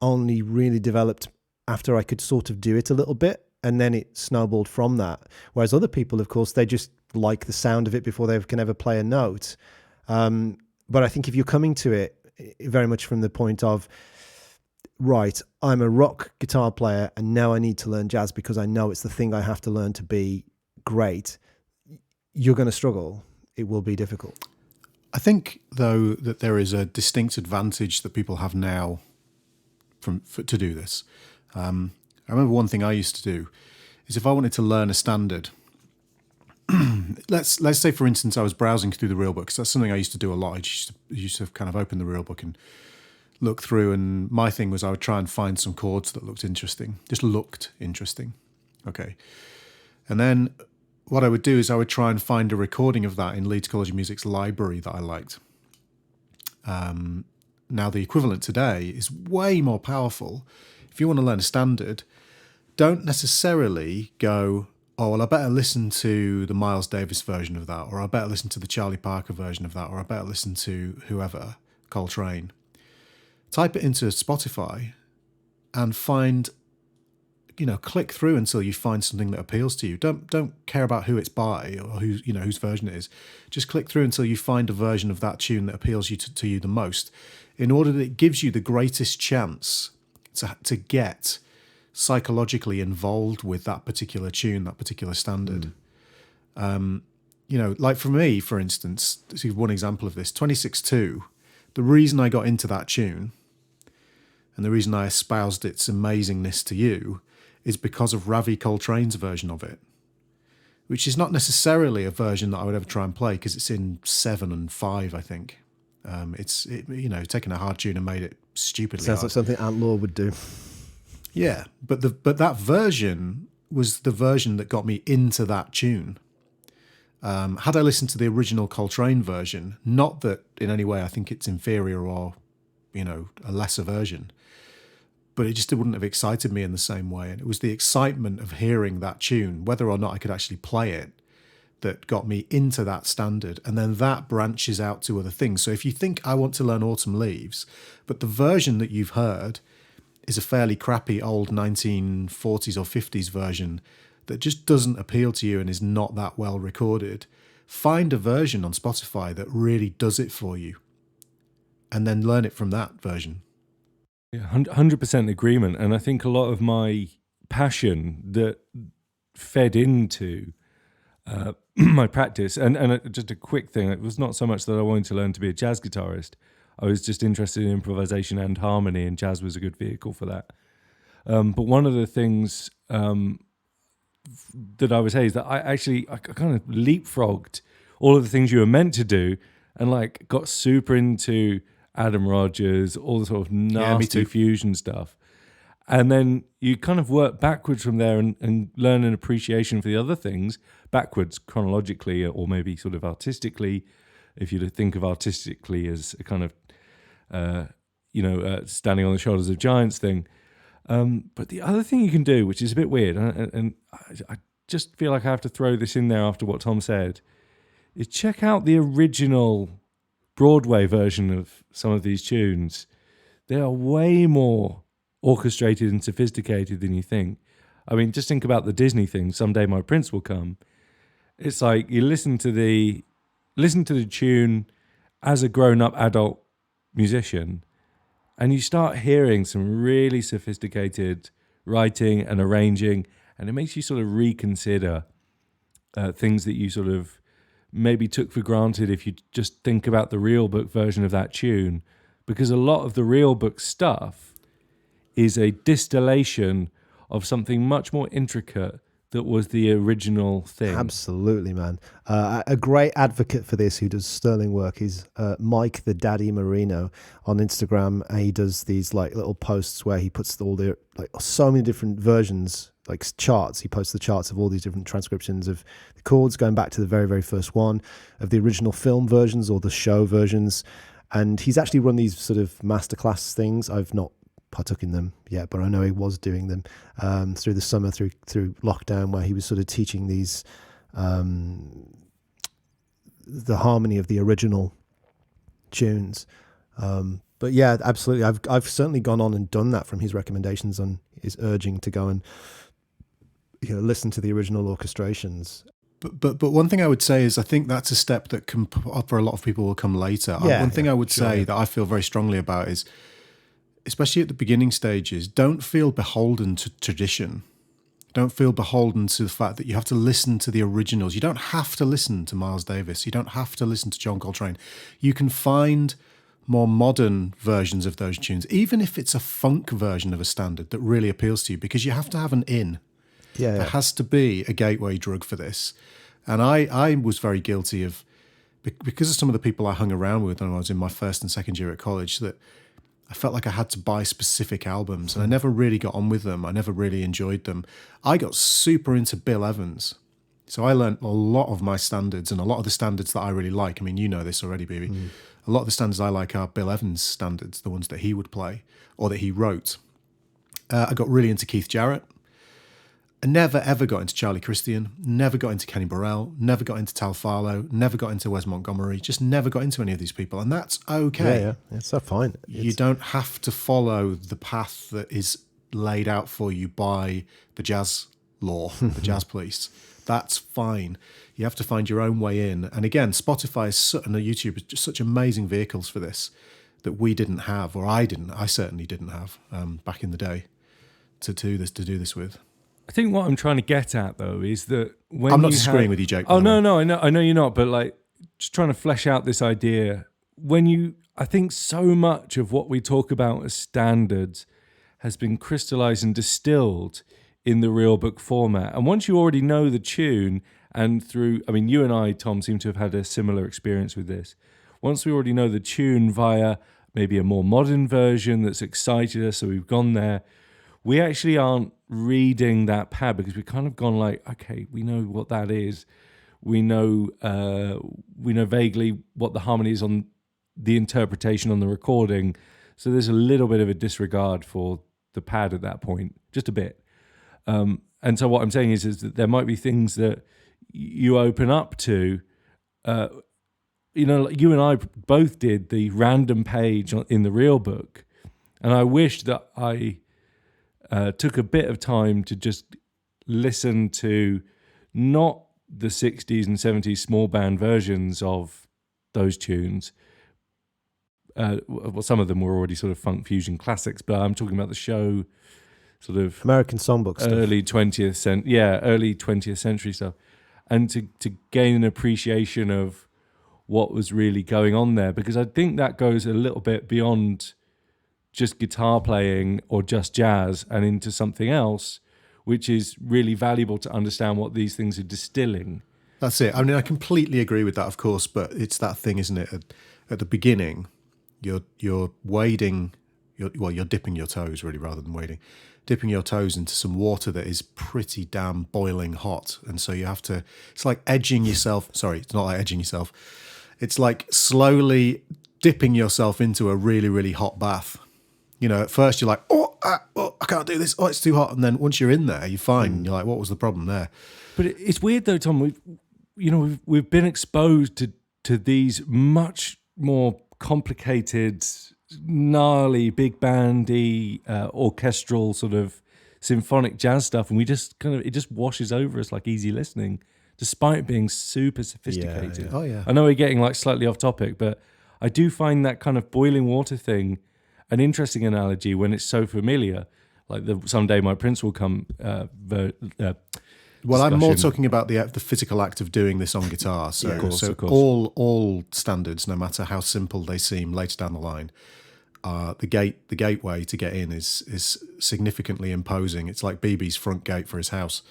only really developed after I could sort of do it a little bit, and then it snowballed from that. Whereas other people, of course, they just like the sound of it before they can ever play a note. But I think if you're coming to it very much from the point of, right, I'm a rock guitar player and now I need to learn jazz because I know it's the thing I have to learn to be great, you're going to struggle. It will be difficult. I think, though, that there is a distinct advantage that people have now to do this. I remember one thing I used to do is if I wanted to learn a standard, let's say, for instance, I was browsing through the real book, 'cause that's something I used to do a lot. I used to kind of open the real book and look through, and my thing was I would try and find some chords that looked interesting. Okay. And then what I would do is I would try and find a recording of that in Leeds College of Music's library that I liked. Now, the equivalent today is way more powerful. If you want to learn a standard, don't necessarily go, oh, well, I better listen to the Miles Davis version of that, or I better listen to the Charlie Parker version of that, or I better listen to whoever, Coltrane. Type it into Spotify and find, click through until you find something that appeals to you. Don't care about who it's by or whose version it is. Just click through until you find a version of that tune that appeals to you the most, in order that it gives you the greatest chance to get psychologically involved with that particular tune, that particular standard. Like for me, for instance, this is one example of this, 26-2, the reason I got into that tune and the reason I espoused its amazingness to you is because of Ravi Coltrane's version of it, which is not necessarily a version that I would ever try and play because it's in 7 and 5, I think. It's taken a hard tune and made it stupidly Sounds hard. like something Ant Law would do. Yeah, but that version was the version that got me into that tune. Had I listened to the original Coltrane version, not that in any way I think it's inferior or, a lesser version, but it just wouldn't have excited me in the same way. And it was the excitement of hearing that tune, whether or not I could actually play it, that got me into that standard. And then that branches out to other things. So if you think I want to learn Autumn Leaves, but the version that you've heard is a fairly crappy old 1940s or 50s version that just doesn't appeal to you and is not that well recorded, find a version on Spotify that really does it for you and then learn it from that version. Yeah, 100% agreement. And I think a lot of my passion that fed into my practice, and just a quick thing, it was not so much that I wanted to learn to be a jazz guitarist. I was just interested in improvisation and harmony, and jazz was a good vehicle for that. But one of the things that I would say is that I kind of leapfrogged all of the things you were meant to do, and got super into Adam Rogers, all the sort of nasty fusion stuff. And then you kind of work backwards from there and learn an appreciation for the other things, backwards chronologically or maybe sort of artistically, if you think of artistically as a kind of, standing on the shoulders of giants thing. But the other thing you can do, which is a bit weird, and I just feel like I have to throw this in there after what Tom said, is check out the original Broadway version of some of these tunes. They are way more orchestrated and sophisticated than you think. I mean, just think about the Disney thing, Someday My Prince Will Come. It's like you listen to the tune as a grown-up adult musician, and you start hearing some really sophisticated writing and arranging, and it makes you sort of reconsider things that you sort of maybe took for granted if you just think about the real book version of that tune, because a lot of the real book stuff is a distillation of something much more intricate that was the original thing. Absolutely, man. A great advocate for this who does sterling work is Mike the Daddy Marino on Instagram. And he does these little posts where he puts all the so many different versions, charts. He posts the charts of all these different transcriptions of the chords going back to the very, very first one, of the original film versions or the show versions. And he's actually run these sort of masterclass things. I've not partook in them yet, but I know he was doing them through the summer, through lockdown, where he was sort of teaching these the harmony of the original tunes. But yeah, absolutely, I've certainly gone on and done that from his recommendations on his urging to go and listen to the original orchestrations. But one thing I would say is I think that's a step that can, for a lot of people, will come later. One thing I would say that I feel very strongly about is, especially at the beginning stages, don't feel beholden to tradition. Don't feel beholden to the fact that you have to listen to the originals. You don't have to listen to Miles Davis. You don't have to listen to John Coltrane. You can find more modern versions of those tunes, even if it's a funk version of a standard that really appeals to you, because you have to have an in. Yeah. There has to be a gateway drug for this. And I was very guilty of, because of some of the people I hung around with when I was in my first and second year at college, that I felt like I had to buy specific albums, and I never really got on with them. I never really enjoyed them. I got super into Bill Evans. So I learned a lot of my standards, and a lot of the standards that I really like. I mean, you know this already, baby. A lot of the standards I like are Bill Evans' standards, the ones that he would play or that he wrote. I got really into Keith Jarrett. I never, ever got into Charlie Christian, never got into Kenny Burrell, never got into Tal Farlow, never got into Wes Montgomery, just never got into any of these people. And that's okay. Yeah, it's so fine. You don't have to follow the path that is laid out for you by the jazz law, the jazz police. That's fine. You have to find your own way in. And again, Spotify and YouTube is just such amazing vehicles for this that we didn't have, or I certainly didn't have back in the day to do this with. I think what I'm trying to get at though is that when I'm not disagreeing with you, Jake. Oh no, I know you're not, but like just trying to flesh out this idea. I think so much of what we talk about as standards has been crystallized and distilled in the real book format. And once you already know the tune, and you and I, Tom, seem to have had a similar experience with this. Once we already know the tune via maybe a more modern version that's excited us, so we've gone there, we actually aren't reading that pad because we've kind of gone like, okay, we know what that is. We know vaguely what the harmony is on the interpretation on the recording. So there's a little bit of a disregard for the pad at that point, just a bit. And so what I'm saying is that there might be things that you open up to. Like you and I both did the random page in the real book, and I wish that I took a bit of time to just listen to not the 60s and 70s small band versions of those tunes. Well, some of them were already sort of funk fusion classics, but I'm talking about the show sort of American songbook stuff. early 20th century stuff, and to gain an appreciation of what was really going on there, because I think that goes a little bit beyond just guitar playing or just jazz and into something else, which is really valuable to understand what these things are distilling. That's it. I mean, I completely agree with that, of course, but it's that thing, isn't it? At the beginning, you're wading, you're dipping your toes really rather than wading, dipping your toes into some water that is pretty damn boiling hot. And so you have to, it's like edging yourself. Sorry, it's not like edging yourself. It's like slowly dipping yourself into a really, really hot bath. You know, at first you're like, I can't do this. Oh, it's too hot. And then once you're in there, you're fine. You're like, what was the problem there? But it's weird though, Tom. We've been exposed to these much more complicated, gnarly, big bandy, orchestral sort of symphonic jazz stuff, and we just it just washes over us like easy listening, despite being super sophisticated. Yeah. Oh yeah. I know we're getting like slightly off topic, but I do find that kind of boiling water thing an interesting analogy when it's so familiar. Like someday my prince will come. Well, I'm more talking about the physical act of doing this on guitar. So, of course. all standards, no matter how simple they seem later down the line, the gateway to get in is significantly imposing. It's like BB's front gate for his house.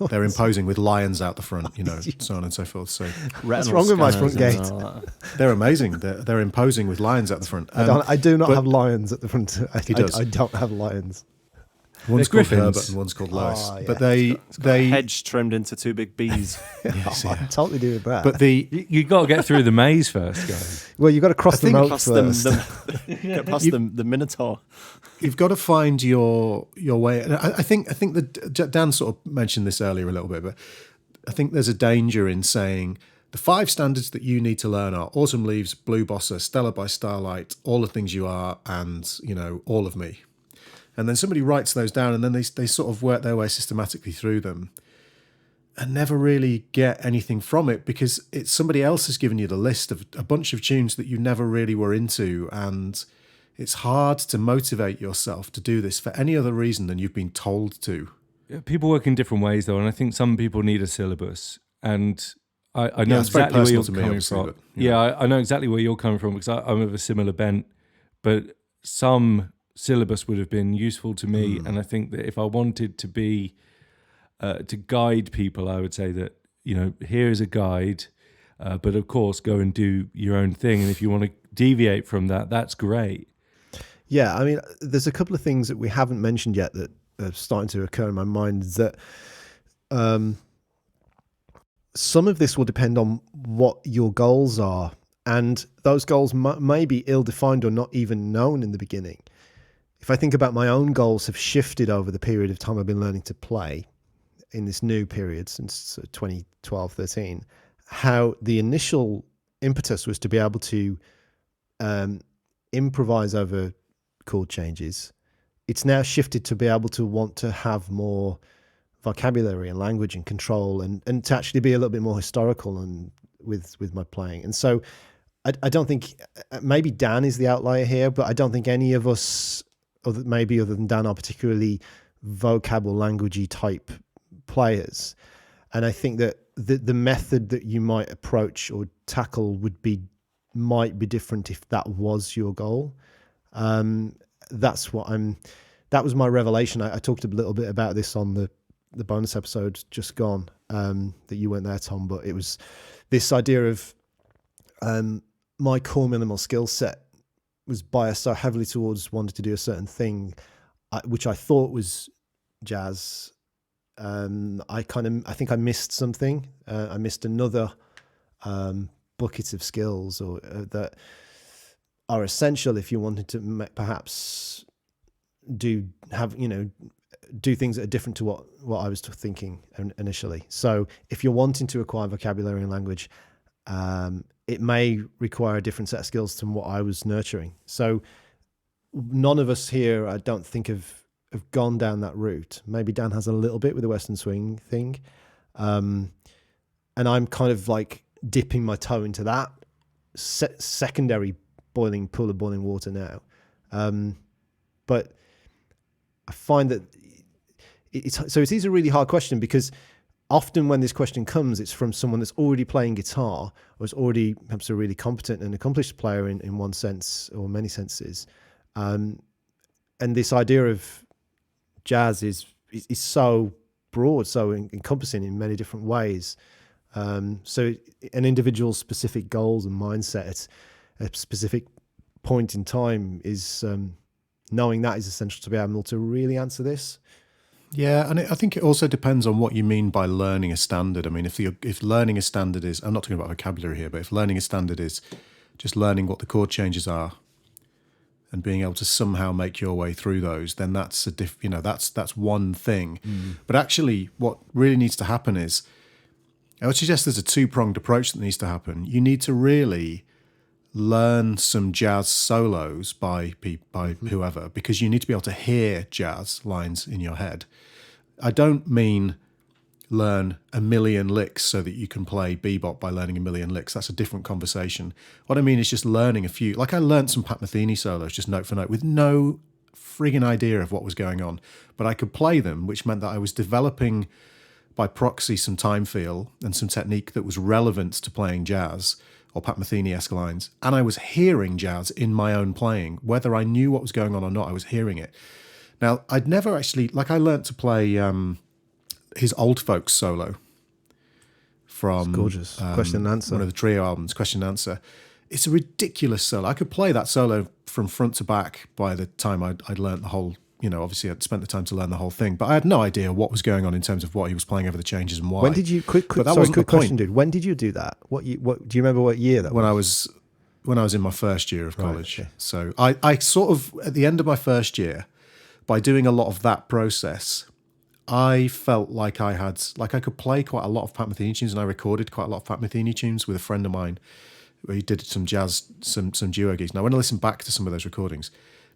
They're imposing with lions out the front, so on and so forth. So what's wrong with my front gate? they're amazing. They're imposing with lions out the front. I do not have lions at the front. He does. I don't have lions. One's called griffins. Herbert and one's called Lois. Oh, yeah. But they Hedge trimmed into two big bees. yes, yeah. I totally do with that. But You got to get through the maze first, guys. well, you've got to cross the moat Past first. get past the Minotaur. you've got to find your way. And I think that Dan sort of mentioned this earlier a little bit, but I think there's a danger in saying the 5 standards that you need to learn are Autumn Leaves, Blue Bossa, Stella by Starlight, All the Things You Are, and All of Me. And then somebody writes those down, and then they sort of work their way systematically through them and never really get anything from it, because it's somebody else has given you the list of a bunch of tunes that you never really were into, and it's hard to motivate yourself to do this for any other reason than you've been told to. People work in different ways, though, and I think some people need a syllabus. And I know it's very exactly where personal you're to me, coming obviously, from. but, I know exactly where you're coming from, because I'm of a similar bent. But some syllabus would have been useful to me, and I think that if I wanted to be to guide people, I would say that here is a guide, but of course, go and do your own thing. And if you want to deviate from that, that's great. Yeah, I mean, there's a couple of things that we haven't mentioned yet that are starting to occur in my mind. That some of this will depend on what your goals are, and those goals may be ill-defined or not even known in the beginning. If I think about my own goals have shifted over the period of time I've been learning to play in this new period since 2012, 13, how the initial impetus was to be able to improvise over chord changes. It's now shifted to be able to want to have more vocabulary and language and control, and to actually be a little bit more historical and with my playing. And so I don't think, maybe Dan is the outlier here, but I don't think any of us, other than Dan, are particularly vocable languagey type players. And I think that the method that you might approach or tackle might be different if that was your goal. That was my revelation. I talked a little bit about this on the bonus episode just gone, that you weren't there, Tom, but it was this idea of my core minimal skill set was biased so heavily towards wanting to do a certain thing, which I thought was jazz. I think I missed something. I missed another bucket of skills or that are essential if you wanted to perhaps do things that are different to what I was thinking initially. So if you're wanting to acquire vocabulary and language, it may require a different set of skills than what I was nurturing. So none of us here, I don't think, have gone down that route. Maybe Dan has a little bit with the Western swing thing. And I'm kind of like dipping my toe into that secondary pool of boiling water now. But I find that it is a really hard question, because often when this question comes, it's from someone that's already playing guitar or is already perhaps a really competent and accomplished player in one sense or many senses. And this idea of jazz is so broad, so encompassing in many different ways. So an individual's specific goals and mindset at a specific point in time is knowing that is essential to be able to really answer this. Yeah, and I think it also depends on what you mean by learning a standard. I mean, if learning a standard is, I'm not talking about vocabulary here, but if learning a standard is just learning what the chord changes are and being able to somehow make your way through those, then that's that's one thing. But actually, what really needs to happen is, I would suggest there's a two-pronged approach that needs to happen. You need to really learn some jazz solos by whoever, because you need to be able to hear jazz lines in your head. I don't mean learn a million licks so that you can play bebop by learning a million licks. That's a different conversation. What I mean is just learning a few. Like I learned some Pat Metheny solos just note for note with no friggin' idea of what was going on, but I could play them, which meant that I was developing by proxy some time feel and some technique that was relevant to playing jazz or Pat Metheny-esque lines, and I was hearing jazz in my own playing. Whether I knew what was going on or not, I was hearing it. Now, I'd never actually, I learnt to play his Old Folks solo from... It's gorgeous. Question and Answer. One of the trio albums, Question and Answer. It's a ridiculous solo. I could play that solo from front to back by the time I'd learnt the whole... obviously I'd spent the time to learn the whole thing, but I had no idea what was going on in terms of what he was playing over the changes and why. When did you quick question, dude? When did you do that? What do you remember what year that was? When I was in my first year of college. Right, okay. So I sort of, at the end of my first year, by doing a lot of that process, I felt like I could play quite a lot of Pat Metheny tunes, and I recorded quite a lot of Pat Metheny tunes with a friend of mine where he did some jazz, some duo gigs. Now, when I listen back to some of those recordings,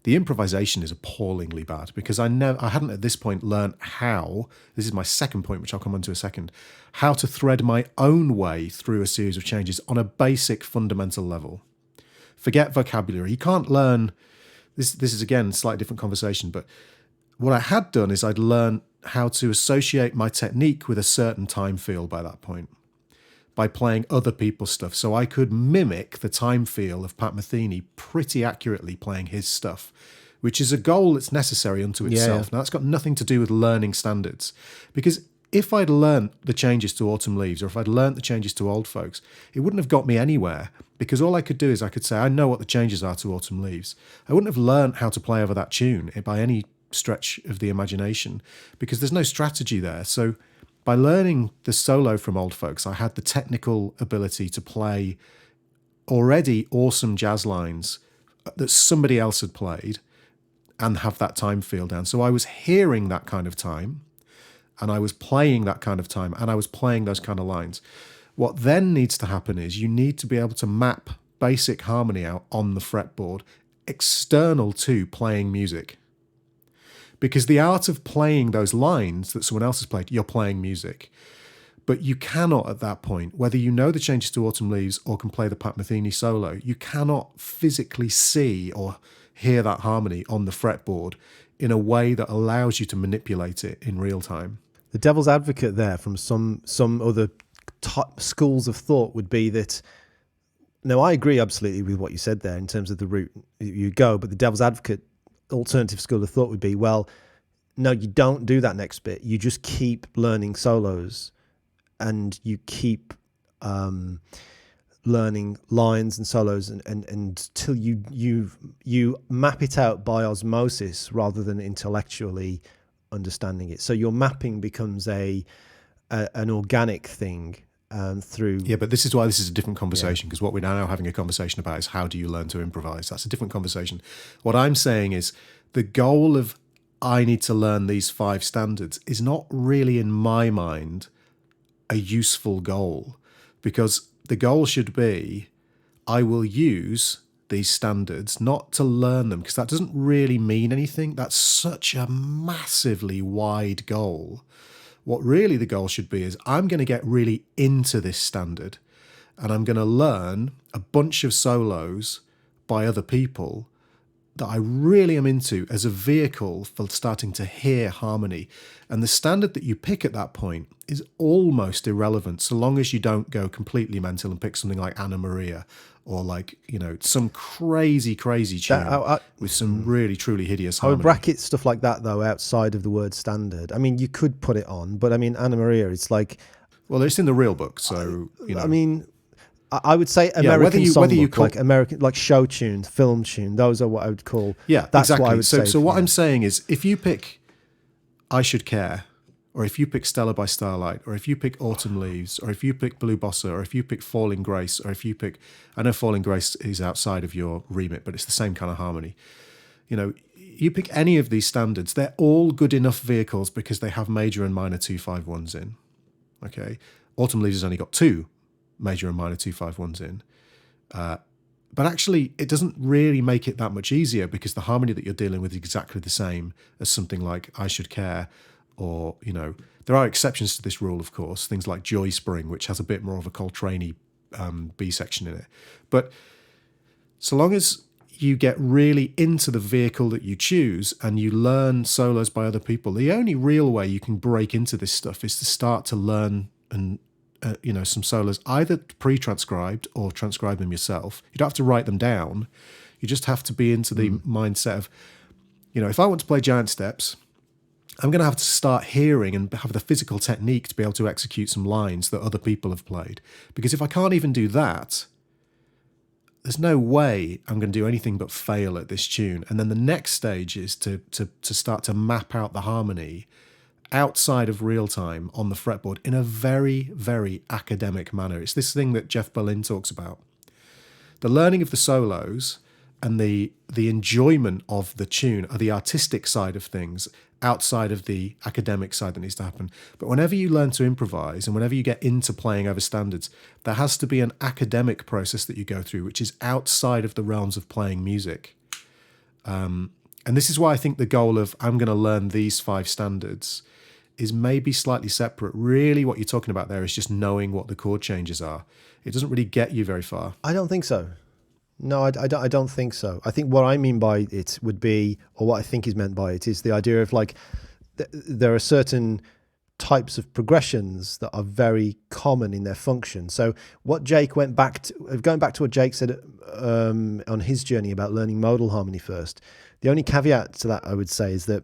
the improvisation is appallingly bad, because I hadn't at this point learned how, this is my second point, which I'll come on to in a second, how to thread my own way through a series of changes on a basic fundamental level. Forget vocabulary. You can't learn, this is again, a slightly different conversation, but what I had done is I'd learned how to associate my technique with a certain time feel by that point, by playing other people's stuff. So I could mimic the time feel of Pat Metheny pretty accurately playing his stuff, which is a goal that's necessary unto itself. Yeah. Now, that's got nothing to do with learning standards, because if I'd learnt the changes to Autumn Leaves, or if I'd learnt the changes to Old Folks, it wouldn't have got me anywhere, because all I could do is I could say, I know what the changes are to Autumn Leaves. I wouldn't have learnt how to play over that tune by any stretch of the imagination, because there's no strategy there. So by learning the solo from Old Folks, I had the technical ability to play already awesome jazz lines that somebody else had played and have that time feel down. So I was hearing that kind of time, and I was playing that kind of time, and I was playing those kind of lines. What then needs to happen is you need to be able to map basic harmony out on the fretboard external to playing music. Because the art of playing those lines that someone else has played, you're playing music. But you cannot at that point, whether you know the changes to Autumn Leaves or can play the Pat Metheny solo, you cannot physically see or hear that harmony on the fretboard in a way that allows you to manipulate it in real time. The devil's advocate there from some other schools of thought would be that, no, I agree absolutely with what you said there in terms of the route you go, but the devil's advocate alternative school of thought would be, well, no, you don't do that next bit. You just keep learning solos, and you keep learning lines and solos and until you map it out by osmosis rather than intellectually understanding it. So your mapping becomes an organic thing through. Yeah, but this is why this is a different conversation, because what we're now having a conversation about is how do you learn to improvise? That's a different conversation. What I'm saying is the goal of I need to learn these 5 standards is not really, in my mind, a useful goal, because the goal should be I will use these standards not to learn them, because that doesn't really mean anything. That's such a massively wide goal. What really the goal should be is I'm going to get really into this standard, and I'm going to learn a bunch of solos by other people that I really am into as a vehicle for starting to hear harmony. And the standard that you pick at that point is almost irrelevant, so long as you don't go completely mental and pick something like Anna Maria, or like, some crazy tune with some really truly hideous I harmony. would bracket stuff like that though outside of the word standard. I mean, you could put it on, but I mean, Anna Maria, it's like, well, it's in the real book, so I mean, I would say American songbook, like American, like show tune, film tune. Those are what I would call. Yeah, that's exactly. What I would say. So what I'm saying is, if you pick I Should Care, or if you pick Stella by Starlight, or if you pick Autumn Leaves, or if you pick Blue Bossa, or if you pick Falling Grace, or if you pick, I know Falling Grace is outside of your remit, but it's the same kind of harmony. You pick any of these standards, they're all good enough vehicles because they have major and minor 2-5-1s in. Okay, Autumn Leaves has only got 2 major and minor 2-5-1s in. But actually, it doesn't really make it that much easier, because the harmony that you're dealing with is exactly the same as something like I Should Care, or, there are exceptions to this rule, of course, things like Joy Spring, which has a bit more of a Coltrane-y B section in it. But so long as you get really into the vehicle that you choose and you learn solos by other people, the only real way you can break into this stuff is to start to learn and some solos, either pre-transcribed or transcribe them yourself. You don't have to write them down. You just have to be into the mindset of, if I want to play Giant Steps, I'm going to have to start hearing and have the physical technique to be able to execute some lines that other people have played. Because if I can't even do that, there's no way I'm going to do anything but fail at this tune. And then the next stage is to start to map out the harmony outside of real time on the fretboard in a very, very academic manner. It's this thing that Jeff Berlin talks about. The learning of the solos and the enjoyment of the tune are the artistic side of things outside of the academic side that needs to happen. But whenever you learn to improvise and whenever you get into playing over standards, there has to be an academic process that you go through, which is outside of the realms of playing music. And this is why I think the goal of I'm going to learn these 5 standards is maybe slightly separate. Really what you're talking about there is just knowing what the chord changes are. It doesn't really get you very far. I don't think so. No, I don't think so. I think what I mean by it would be, or what I think is meant by it, is the idea of like, there are certain types of progressions that are very common in their function. So what Jake going back to what Jake said on his journey about learning modal harmony first, the only caveat to that I would say is that,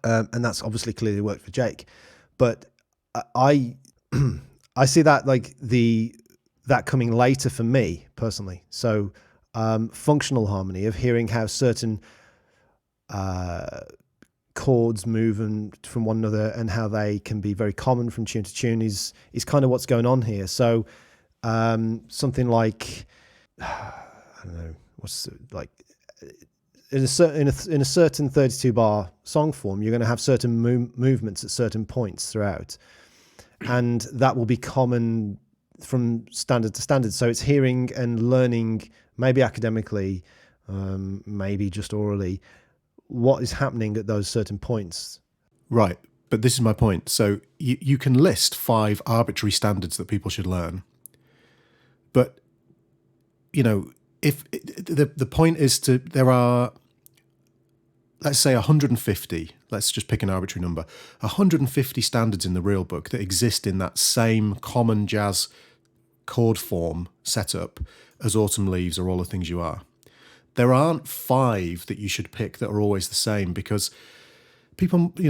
and that's obviously clearly worked for Jake, but I I see that like that coming later for me personally. So functional harmony, of hearing how certain chords move from one another and how they can be very common from tune to tune is kind of what's going on here. So something like I don't know what's like in a certain 32 bar song form, you're going to have certain movements at certain points throughout, and that will be common from standard to standard. So it's hearing and learning, maybe academically, maybe just orally, what is happening at those certain points. Right. But this is my point. So you can list 5 arbitrary standards that people should learn. But, if the point is there are, let's say 150, let's just pick an arbitrary number, 150 standards in the real book that exist in that same common jazz chord form setup as Autumn Leaves or All the Things You Are. There aren't 5 that you should pick that are always the same, because people, you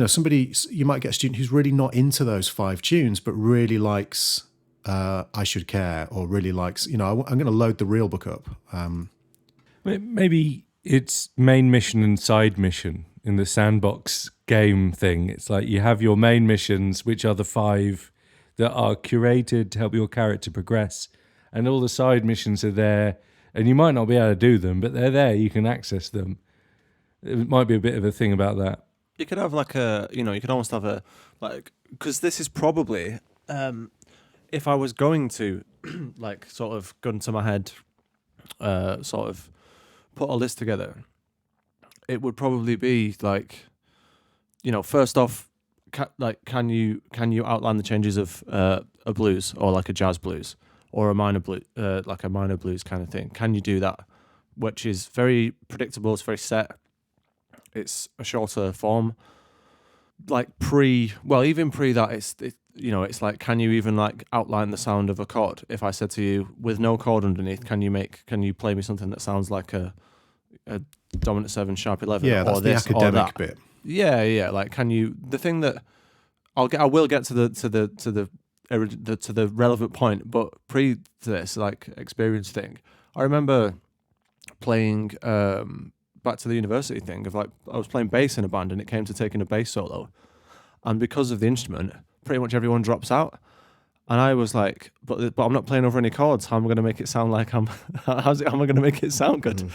might get a student who's really not into those 5 tunes, but really likes I Should Care, or really likes, I'm going to load the real book up. Maybe it's main mission and side mission in the sandbox game thing. It's like you have your main missions, which are the 5 that are curated to help your character progress, and all the side missions are there, and you might not be able to do them, but they're there, you can access them. It might be a bit of a thing about that. You could have like you could almost have a, like, because this is probably, if I was going to, like, sort of gun to my head, sort of put a list together, it would probably be like, first off, can you outline the changes of a blues, or like a jazz blues, or a minor blues, like a minor blues kind of thing? Can you do that? Which is very predictable. It's very set. It's a shorter form. Like even pre that, it's like, can you even like outline the sound of a chord? If I said to you, with no chord underneath, can you play me something that sounds like a dominant 7 sharp 11? Yeah, that's or this, the or academic that? bit. Yeah. Like, can you? The thing that I will get to the relevant point, but pre to this, like, experience thing, I remember playing back to the university thing of, like, I was playing bass in a band, and it came to taking a bass solo, and because of the instrument, pretty much everyone drops out, and I was like, but I'm not playing over any chords. How am I going to make it sound like how am I going to make it sound good?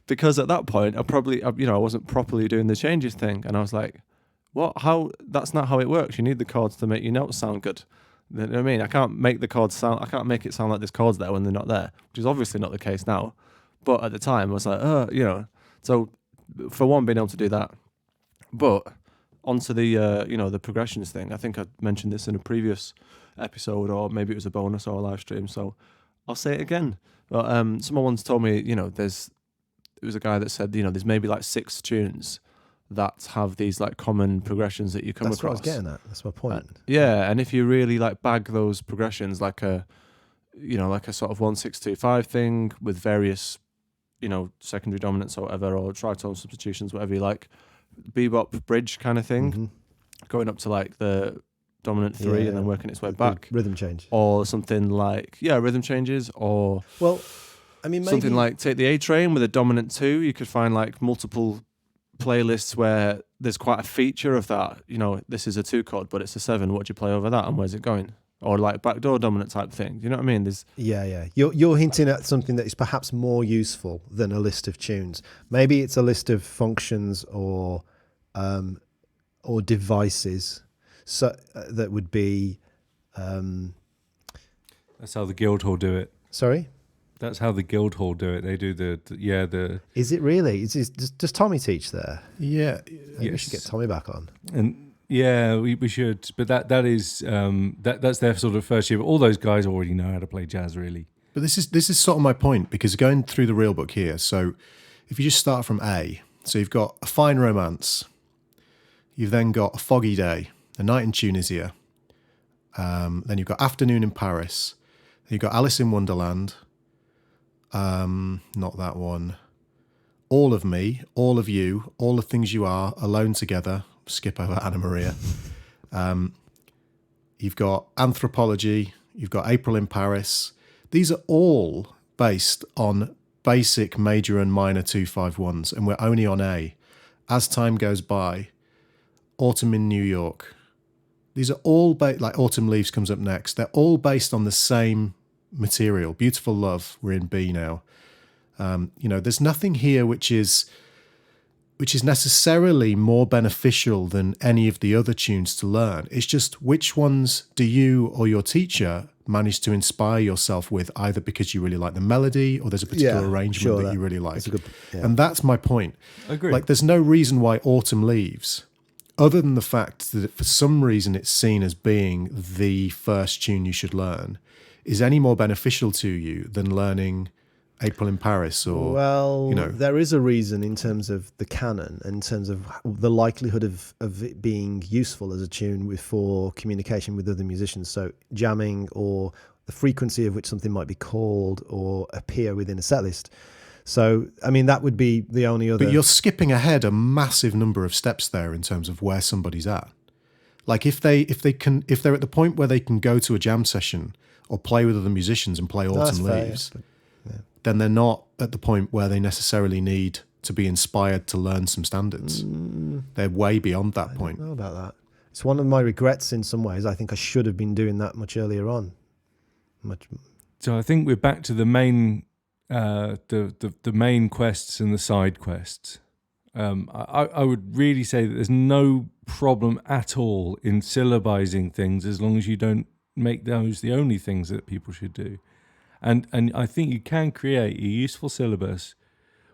Because at that point, I wasn't properly doing the changes thing, and I was like, what? How? That's not how it works. You need the chords to make your notes sound good. You know what I mean? I can't make the chords sound. I can't make it sound like there's chords there when they're not there, which is obviously not the case now. But at the time, I was like, So, for one, being able to do that, but onto the the progressions thing. I think I mentioned this in a previous episode, or maybe it was a bonus or a live stream. So I'll say it again. But someone once told me, it was a guy that said, there's maybe like 6 tunes that have these like common progressions that you come That's across. what I was getting at. That's my point. And if you really like bag those progressions, like a sort of 1-6-2-5 thing with various, secondary dominants or whatever, or tritone substitutions, whatever you like, bebop bridge kind of thing, going up to like the dominant 3 and then working its way back. Rhythm change. Or something like, rhythm changes, or maybe something like take the A train with a dominant 2. You could find like multiple playlists where there's quite a feature of that. This is a 2 chord, but it's a 7. What do you play over that, and where's it going? Or like backdoor dominant type thing. You know what I mean? There's You're hinting at something that is perhaps more useful than a list of tunes. Maybe it's a list of functions or devices. So that would be. That's how the Guildhall do it. Sorry. That's how the Guildhall do it. They do the. Is it really? Does Tommy teach there? Yeah. Maybe we should get Tommy back on. And yeah, we should. But that is that's their sort of first year. But all those guys already know how to play jazz, really. But this is sort of my point, because going through the real book here, so if you just start from A, so you've got A Fine Romance, you've then got A Foggy Day, A Night in Tunisia, then you've got Afternoon in Paris, then you've got Alice in Wonderland, not that one, All of Me, All of You, All the Things You Are, Alone Together, skip over Anna Maria. you've got anthropology, you've got April in Paris. These are all based on basic major and minor 251s, and we're only on A. As time goes by, Autumn in New York. These are all like Autumn Leaves comes up next. They're all based on the same material. Beautiful Love, we're in B now. There's nothing here which is necessarily more beneficial than any of the other tunes to learn. It's just which ones do you or your teacher manage to inspire yourself with, either because you really like the melody or there's a particular arrangement that you really like. And that's my point. I agree. Like, there's no reason why Autumn Leaves, other than the fact that for some reason it's seen as being the first tune you should learn, is any more beneficial to you than learning April in Paris or, there is a reason in terms of the canon, in terms of the likelihood of it being useful as a tune for communication with other musicians. So jamming, or the frequency of which something might be called or appear within a set list. So, I mean, that would be the only other... But you're skipping ahead a massive number of steps there in terms of where somebody's at. Like, if they're at the point where they can go to a jam session or play with other musicians and play Autumn Leaves, then they're not at the point where they necessarily need to be inspired to learn some standards. They're way beyond that point. I don't know about that. It's one of my regrets in some ways. I think I should have been doing that much earlier on. So I think we're back to the main, the main quests and the side quests. I would really say that there's no problem at all in syllabizing things, as long as you don't make those the only things that people should do. And I think you can create a useful syllabus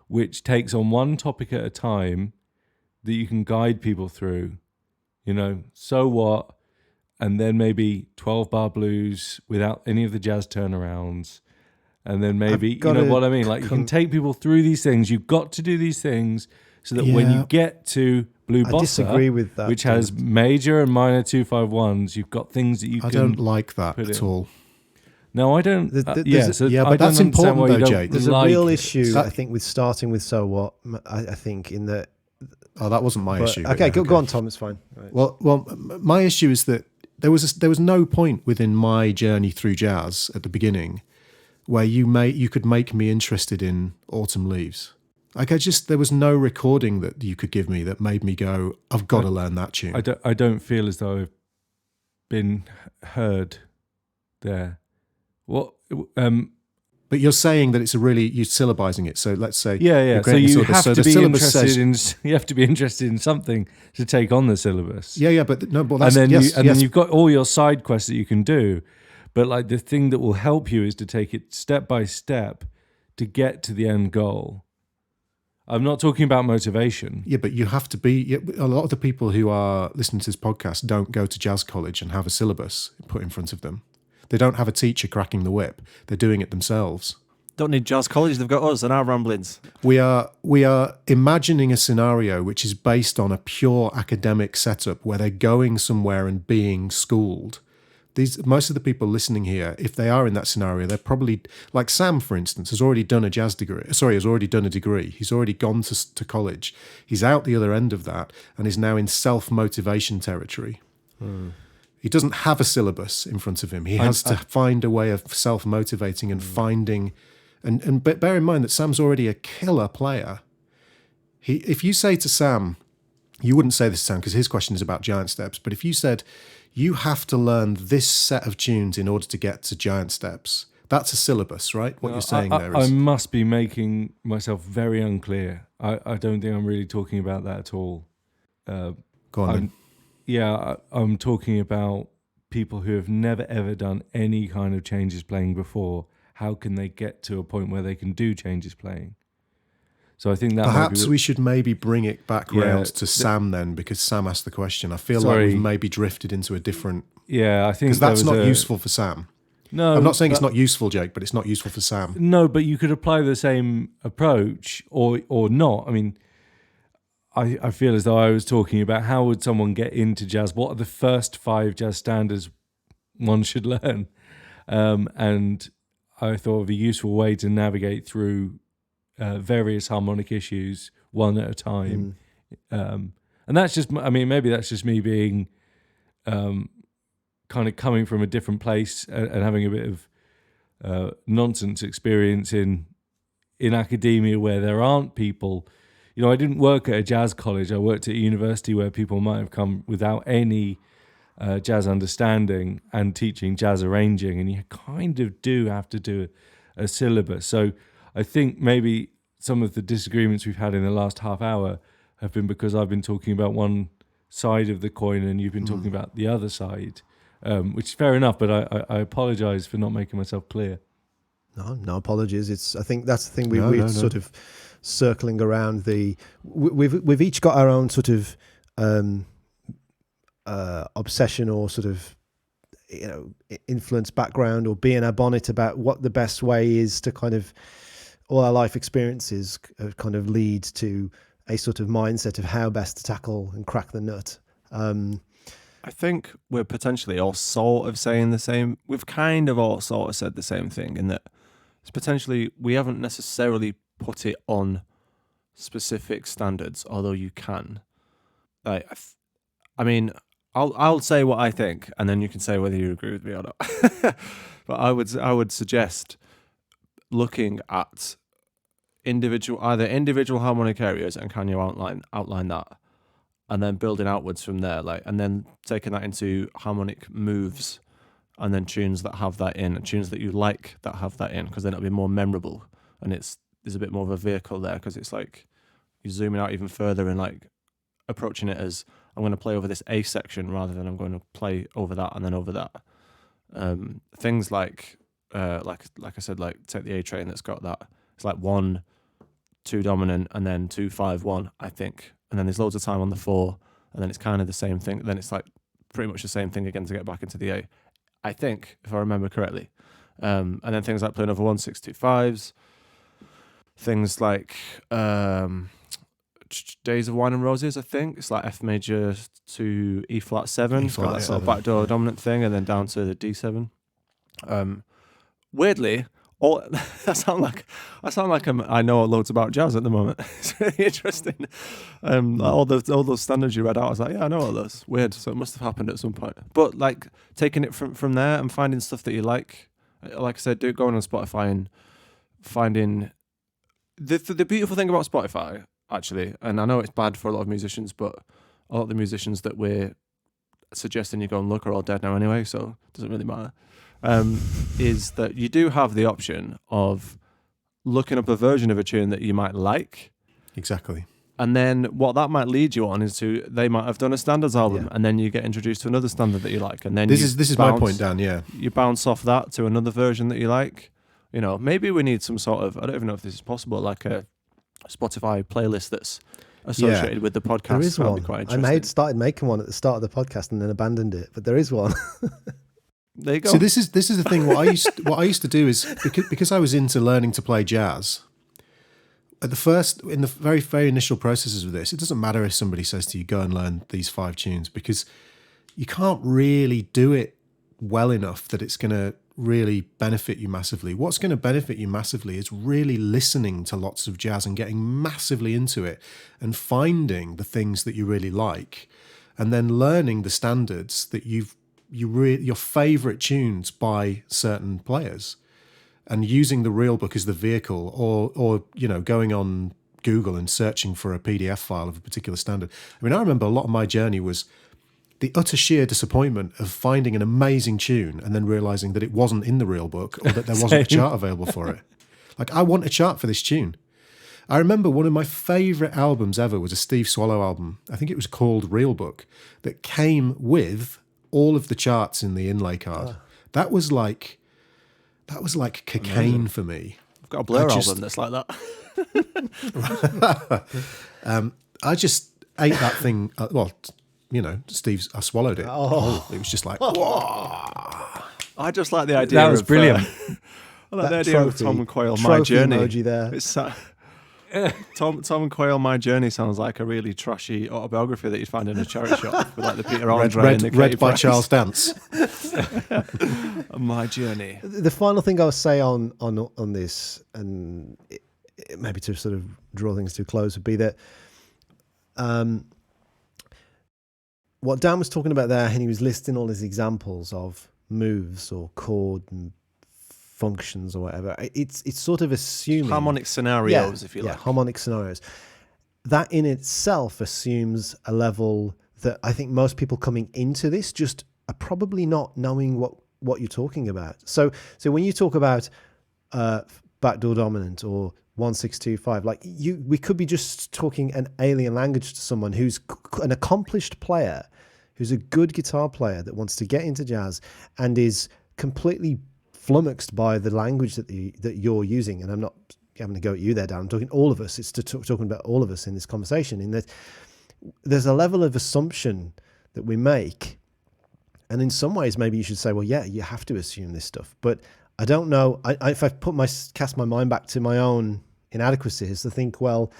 which takes on one topic at a time that you can guide people through. So what? And then maybe 12-bar blues without any of the jazz turnarounds. And then maybe, you know what I mean? Like, you can take people through these things. You've got to do these things so that when you get to Blue Bossa, I disagree with that, which has major and minor 251s, you've got things that you I can... don't like that at all. No, I don't. But that's important though, Jake. There's a real issue, I think, with starting with So What. I think in that... Oh, that wasn't my issue. Okay, go on, Tom. It's fine. Right. Well, my issue is that there was no point within my journey through jazz at the beginning where you could make me interested in Autumn Leaves. Like, there was no recording that you could give me that made me go, I've got to learn that tune. I don't feel as though I've been heard there. What? But you're saying that you're syllabizing it. So let's say, yeah. So you have to be interested says, you have to be interested in something to take on the syllabus. Yeah, but no, but that's, and then you've got all your side quests that you can do. But like, the thing that will help you is to take it step by step to get to the end goal. I'm not talking about motivation. Yeah, but you have to be... A lot of the people who are listening to this podcast don't go to jazz college and have a syllabus put in front of them. They don't have a teacher cracking the whip. They're doing it themselves. Don't need jazz college. They've got us and our ramblings. We are imagining a scenario which is based on a pure academic setup where they're going somewhere and being schooled. Most of the people listening here, if they are in that scenario, they're probably, like Sam, for instance, has already done a degree. He's already gone to college. He's out the other end of that and is now in self-motivation territory. He doesn't have a syllabus in front of him. He has to find a way of self-motivating and finding... And bear in mind that Sam's already a killer player. If you say to Sam... You wouldn't say this to Sam because his question is about giant steps, but if you said... You have to learn this set of tunes in order to get to giant steps. That's a syllabus, right? What you're saying there is... I must be making myself very unclear. I don't think I'm really talking about that at all. Go on then. Yeah, I'm talking about people who have never, ever done any kind of changes playing before. How can they get to a point where they can do changes playing? So I think that perhaps we should maybe bring it back round to Sam then, because Sam asked the question. I feel like we've maybe drifted into a different... Yeah, I think... Because that's not useful for Sam. No, I'm not saying it's not useful, Jake, but it's not useful for Sam. No, but you could apply the same approach or not. I mean, I feel as though I was talking about how would someone get into jazz? What are the first 5 jazz standards one should learn? And I thought of a useful way to navigate through various harmonic issues one at a time. And that's just, maybe that's just me being kind of coming from a different place and having a bit of nonsense experience in academia where there aren't people. You know, I didn't work at a jazz college. I worked at a university where people might have come without any jazz understanding and teaching jazz arranging, and you kind of do have to do a syllabus. So I think maybe some of the disagreements we've had in the last half hour have been because I've been talking about one side of the coin and you've been talking about the other side, which is fair enough, but I apologise for not making myself clear. No apologies. I think that's the thing we're No. sort of circling around we've each got our own sort of obsession or sort of, you know, influence background or be in our bonnet about what the best way is to kind of, all our life experiences kind of lead to a sort of mindset of how best to tackle and crack the nut. I think we're potentially all sort of saying the same. We've kind of all sort of said the same thing in that it's potentially we haven't necessarily put it on specific standards, although you can. Like, I mean, I'll say what I think, and then you can say whether you agree with me or not. But I would suggest looking at either individual harmonic areas and can you outline that, and then building outwards from there, like, and then taking that into harmonic moves, and then tunes that have that in, and tunes that you like that have that in, because then it'll be more memorable, and there's a bit more of a vehicle there, because it's like you're zooming out even further and like approaching it as I'm going to play over this A section rather than I'm going to play over that and then over that. Things like I said, like take the A train that's got that. It's like 1, 2 dominant and then 2, 5, 1, I think. And then there's loads of time on the 4, and then it's kind of the same thing. Then it's like pretty much the same thing again to get back into the A, I think, if I remember correctly. And then things like playing over 1, 6, 2, 5s. Things like Days of Wine and Roses, I think. It's like F major to E flat 7. It's got that sort of backdoor dominant thing, and then down to the D7. Weirdly, I sound like I know loads about jazz at the moment. It's really interesting. All those standards you read out, I was like, yeah, I know all those. Weird. So it must have happened at some point. But like taking it from there and finding stuff that you like I said, going on Spotify and finding the beautiful thing about Spotify, actually, and I know it's bad for a lot of musicians, but a lot of the musicians that we're suggesting you go and look are all dead now anyway, so it doesn't really matter. Is that you do have the option of looking up a version of a tune that you might like. Exactly. And then what that might lead you on is they might have done a standards album, and then you get introduced to another standard that you like. And then this is my point, Dan, yeah. You bounce off that to another version that you like. You know, maybe we need some sort of, I don't even know if this is possible, like a Spotify playlist that's associated with the podcast. There is That'd one. Be quite interesting. I started making one at the start of the podcast and then abandoned it, but there is one. There you go. So this is the thing. What I used to do is because I was into learning to play jazz. In the very, very initial processes of this, it doesn't matter if somebody says to you, go and learn these 5 tunes, because you can't really do it well enough that it's going to really benefit you massively. What's going to benefit you massively is really listening to lots of jazz and getting massively into it and finding the things that you really like, and then learning the standards that your favorite tunes by certain players, and using the real book as the vehicle, or going on Google and searching for a PDF file of a particular standard. I mean, I remember a lot of my journey was the utter sheer disappointment of finding an amazing tune and then realizing that it wasn't in the real book, or that there wasn't a chart available for it. Like, I want a chart for this tune. I remember one of my favorite albums ever was a Steve Swallow album. I think it was called Real Book, that came with all of the charts in the inlay card. That was like cocaine for me. I've got a Blur album that's like that. I just ate that thing. Steve's. I swallowed it. Oh, it was just like, whoa. I just like the idea. That was brilliant. I like the idea of Tom and Quayle, My Journey. Emoji there. It's Tom and Quayle, My Journey sounds like a really trashy autobiography that you'd find in a charity shop with like the Peter Andre and the read by Charles Dance. My Journey. The final thing I'll say on this, and maybe to sort of draw things to a close, would be that what Dan was talking about there, and he was listing all his examples of moves or chord and functions or whatever. It's sort of assuming Harmonic scenarios, if you like. harmonic scenarios. That in itself assumes a level that I think most people coming into this just are probably not knowing what you're talking about. So when you talk about backdoor dominant or 1625, like we could be just talking an alien language to someone who's an accomplished player, who's a good guitar player that wants to get into jazz and is completely flummoxed by the language that you're using. And I'm not having to go at you there, Dan. I'm talking all of us. It's talking about all of us in this conversation, in that there's a level of assumption that we make. And in some ways, maybe you should say, well, yeah, you have to assume this stuff. But I don't know. If I cast my mind back to my own inadequacies, to think, well,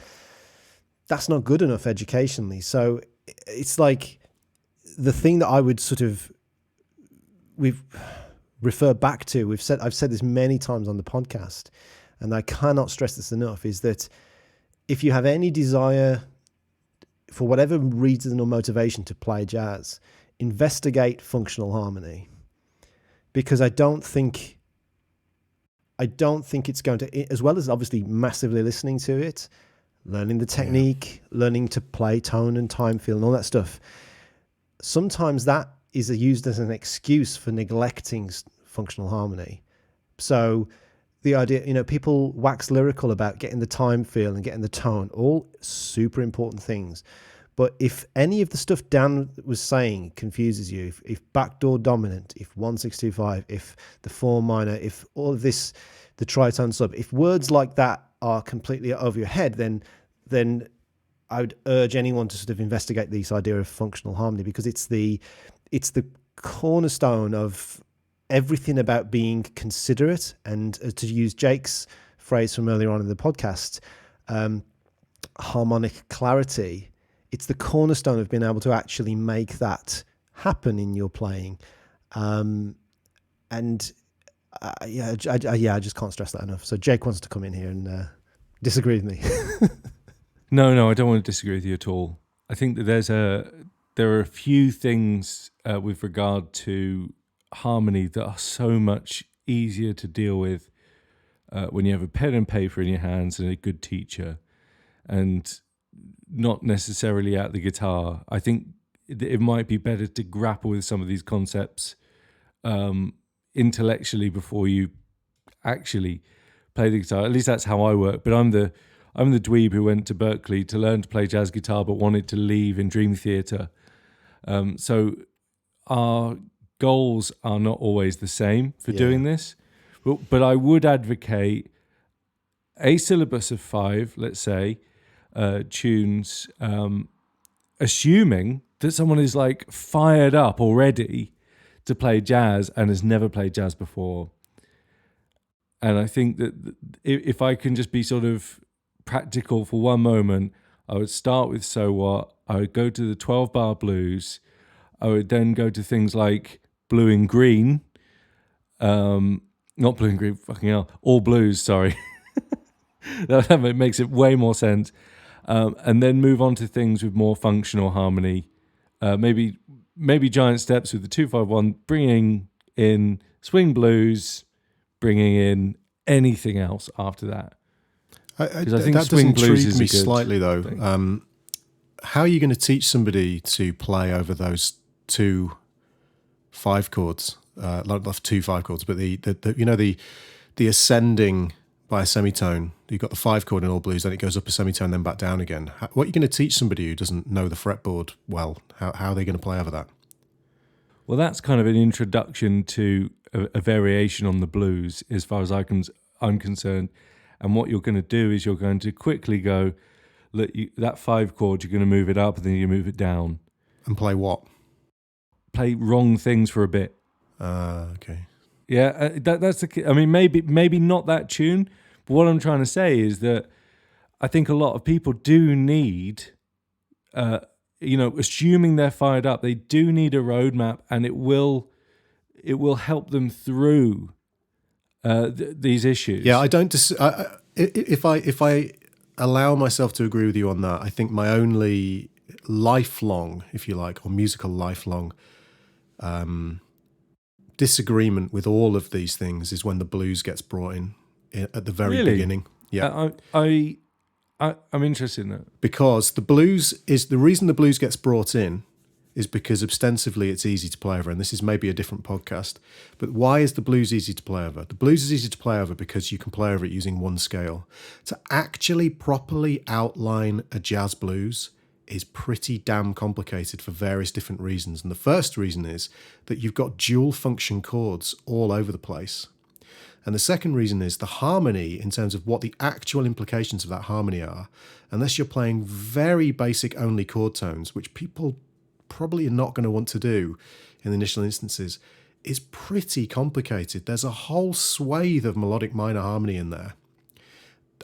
that's not good enough educationally. So it's like the thing that I would sort of refer back to. I've said this many times on the podcast, and I cannot stress this enough, is that if you have any desire, for whatever reason or motivation, to play jazz, investigate functional harmony, because I don't think it's going to, as well as obviously massively listening to it, learning the technique, learning to play tone and time feel and all that stuff. Sometimes that is used as an excuse for neglecting functional harmony. So the idea, people wax lyrical about getting the time feel and getting the tone, all super important things. But if any of the stuff Dan was saying confuses you, if backdoor dominant, if 1625, if the 4 minor, if all of this, the tritone sub, if words like that are completely over your head, then I would urge anyone to sort of investigate this idea of functional harmony, because it's the cornerstone of everything about being considerate, and to use Jake's phrase from earlier on in the podcast, harmonic clarity. It's the cornerstone of being able to actually make that happen in your playing. I just can't stress that enough. So Jake wants to come in here and disagree with me. No, I don't want to disagree with you at all. I think that there are a few things with regard to harmony that are so much easier to deal with when you have a pen and paper in your hands and a good teacher, and not necessarily at the guitar. I think it might be better to grapple with some of these concepts intellectually before you actually play the guitar. At least that's how I work. But I'm the dweeb who went to Berkeley to learn to play jazz guitar but wanted to leave in Dream Theater. So our goals are not always the same for doing this. But I would advocate a syllabus of 5, let's say, tunes, assuming that someone is like fired up already to play jazz and has never played jazz before. And I think that if I can just be sort of practical for one moment, I would start with So What, I would go to the 12-bar blues, I would then go to things like Blue and Green, not Blue and Green, fucking hell, All Blues, sorry. That makes it way more sense. And then move on to things with more functional harmony. Maybe Giant Steps with the 251, bringing in swing blues, bringing in anything else after that. Because I think that does intrigue me slightly, though. How are you going to teach somebody to play over those 2 5 chords? Not 2 5 chords, but the ascending by a semitone. You've got the 5 chord in All Blues, then it goes up a semitone, then back down again. What are you going to teach somebody who doesn't know the fretboard well? How are they going to play over that? Well, that's kind of an introduction to a variation on the blues, as far as I'm concerned. And what you're going to do is you're going to quickly go, look, that 5 chord, you're going to move it up, and then you move it down. And play what? Play wrong things for a bit. Okay. Yeah, that's the. I mean, maybe not that tune, but what I'm trying to say is that I think a lot of people do need, assuming they're fired up, they do need a roadmap, and it will help them through these issues. Yeah, I don't. If I allow myself to agree with you on that, I think my only lifelong, if you like, or musical lifelong disagreement with all of these things is when the blues gets brought in at the very Really? beginning. Yeah. I'm interested in that. Because the reason the blues gets brought in is because ostensibly it's easy to play over, and this is maybe a different podcast, but why is the blues easy to play over? The blues is easy to play over because you can play over it using one scale. To actually properly outline a jazz blues is pretty damn complicated for various different reasons. And the first reason is that you've got dual function chords all over the place. And the second reason is the harmony, in terms of what the actual implications of that harmony are, unless you're playing very basic only chord tones, which people probably are not going to want to do in the initial instances, is pretty complicated. There's a whole swathe of melodic minor harmony in there.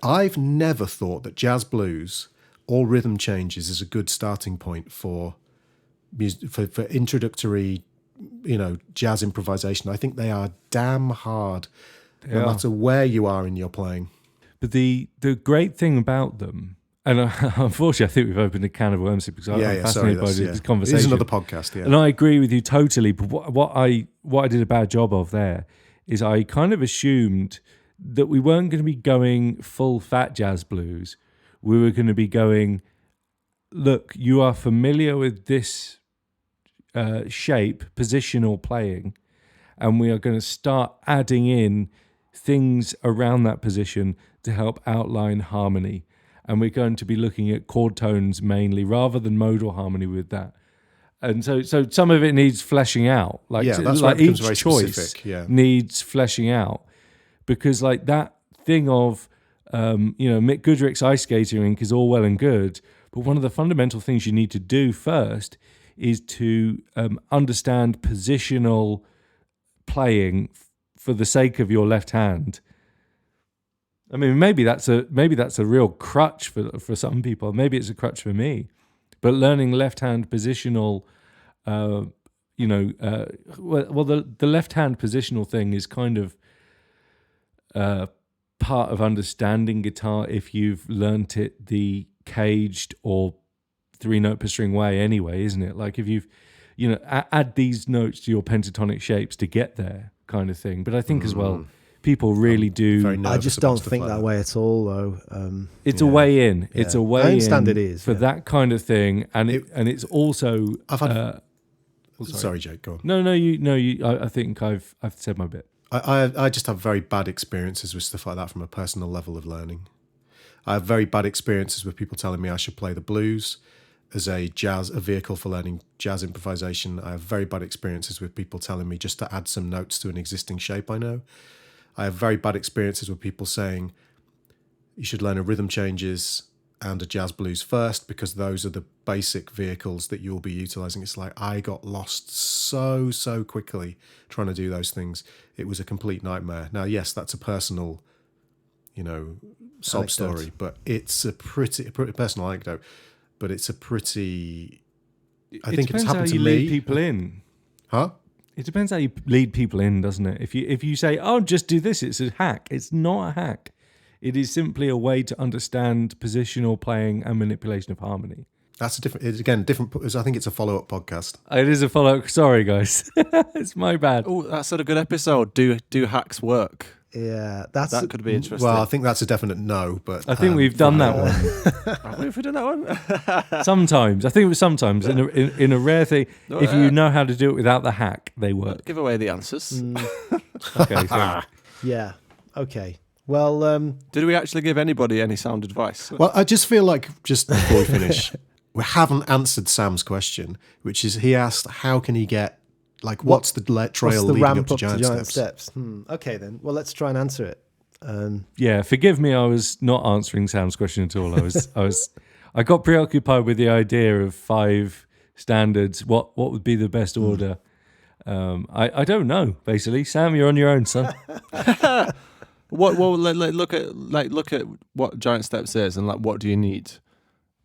I've never thought that jazz blues or rhythm changes is a good starting point for introductory, jazz improvisation. I think they are damn hard, no matter where you are in your playing. But the great thing about them, and unfortunately I think we've opened a can of worms because I'm fascinated by this conversation. This is another podcast, yeah. And I agree with you totally, but what I did a bad job of there is I kind of assumed that we weren't going to be going full fat jazz blues. We were going to be going, look, you are familiar with this shape, positional playing, and we are going to start adding in things around that position to help outline harmony. And we're going to be looking at chord tones mainly rather than modal harmony with that. And so some of it needs fleshing out. That's like each each choice needs fleshing out, because like that thing of Mick Goodrick's ice skating rink is all well and good, but one of the fundamental things you need to do first is to understand positional playing for the sake of your left hand. I mean, maybe that's a real crutch for some people. Maybe it's a crutch for me. But learning left hand positional, the left hand positional thing is kind of part of understanding guitar if you've learnt it the caged or 3-note per string way anyway, isn't it? Like if you've, add these notes to your pentatonic shapes to get there kind of thing. But I think as well, people really do. I just don't think that way at all, though. It's a way in. Yeah. It's a way I understand in it is for that kind of thing, and it's also. I've had. Sorry, Jake. Go on. No. I think I've said my bit. I just have very bad experiences with stuff like that from a personal level of learning. I have very bad experiences with people telling me I should play the blues as a vehicle for learning jazz improvisation. I have very bad experiences with people telling me just to add some notes to an existing shape I know. I have very bad experiences with people saying you should learn a rhythm changes and a jazz blues first because those are the basic vehicles that you'll be utilizing. It's like I got lost so quickly trying to do those things. It was a complete nightmare. Now, yes, that's a personal, sob story, but it's a pretty personal anecdote. But it's a pretty. I think it's happened to me. It depends how you lead people in. Huh? It depends how you lead people in, doesn't it? If you say, "Oh, just do this," it's a hack. It's not a hack. It is simply a way to understand positional playing and manipulation of harmony. That's a different. I think it's a follow-up podcast. It is a follow-up. Sorry, guys, it's my bad. Oh, that's a good episode. Do hacks work? Yeah, that could be interesting. Well, I think that's a definite no, but I think we've done that one. Have we done that one? Sometimes, I think it was sometimes in a rare thing. If you know how to do it without the hack, they work. Give away the answers. Okay. So. Yeah. Okay. Well, did we actually give anybody any sound advice? Well, I just feel like just before we finish, we haven't answered Sam's question, which is he asked how can he get. What's the trail leading ramp up to giant steps? Okay, then. Well, let's try and answer it. Yeah, forgive me. I was not answering Sam's question at all. I got preoccupied with the idea of 5 standards. What would be the best order? I don't know. Basically, Sam, you're on your own, son. Look at what giant steps is and what do you need?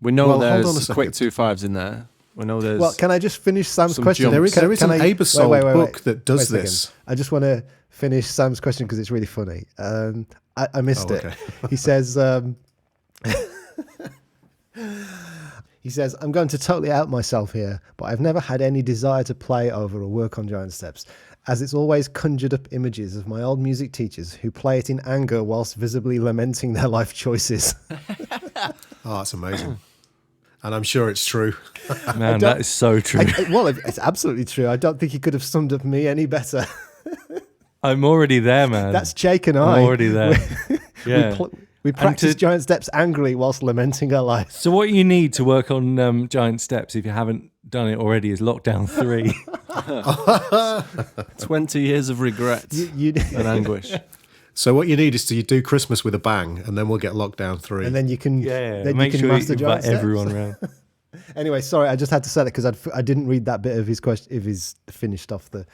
We know there's quick 2/5s in there. We know there's. Well, can I just finish Sam's question? There is an Aebersold book that does this. I just want to finish Sam's question because it's really funny. I missed it. He says He says, I'm going to totally out myself here, but I've never had any desire to play over or work on Giant Steps, as it's always conjured up images of my old music teachers who play it in anger whilst visibly lamenting their life choices. Oh, that's amazing. And I'm sure it's true. Man, that is so true. Well, it's absolutely true. I don't think he could have summed up me any better. I'm already there, man. That's Jake and I. I'm already there. Yeah. We practice Giant Steps angrily whilst lamenting our life. So what you need to work on Giant Steps, if you haven't done it already, is Lockdown 3. 20 years of regret and anguish. So what you need is to do Christmas with a bang, and then we'll get Lockdown 3. And then you can, Make you can sure master you Giant invite Steps. everyone around. Anyway, sorry, I just had to say that because I didn't read that bit of his question, if he's finished off in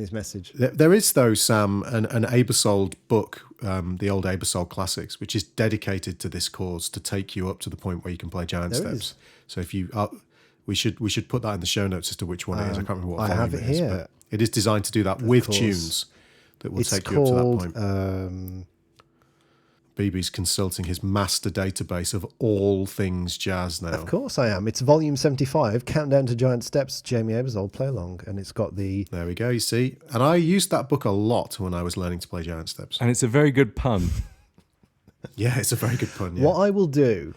his message. There is, though, Sam, an Aebersold book, the old Aebersold Classics, which is dedicated to this cause, to take you up to the point where you can play Giant There Steps. is. So if you, we should put that in the show notes as to which one it is. I can't remember what I volume have it is, here. but it is designed to do that with course. tunes that will It's take you up to that called, point. BB's consulting his master database of all things jazz now. of course I am. It's volume 75, Countdown to Giant Steps, Jamie Aebersold play along. And it's got the... There we go, you see. And I used that book a lot when I was learning to play Giant Steps. And it's a very good pun. Yeah, it's a very good pun. Yeah. What I will do...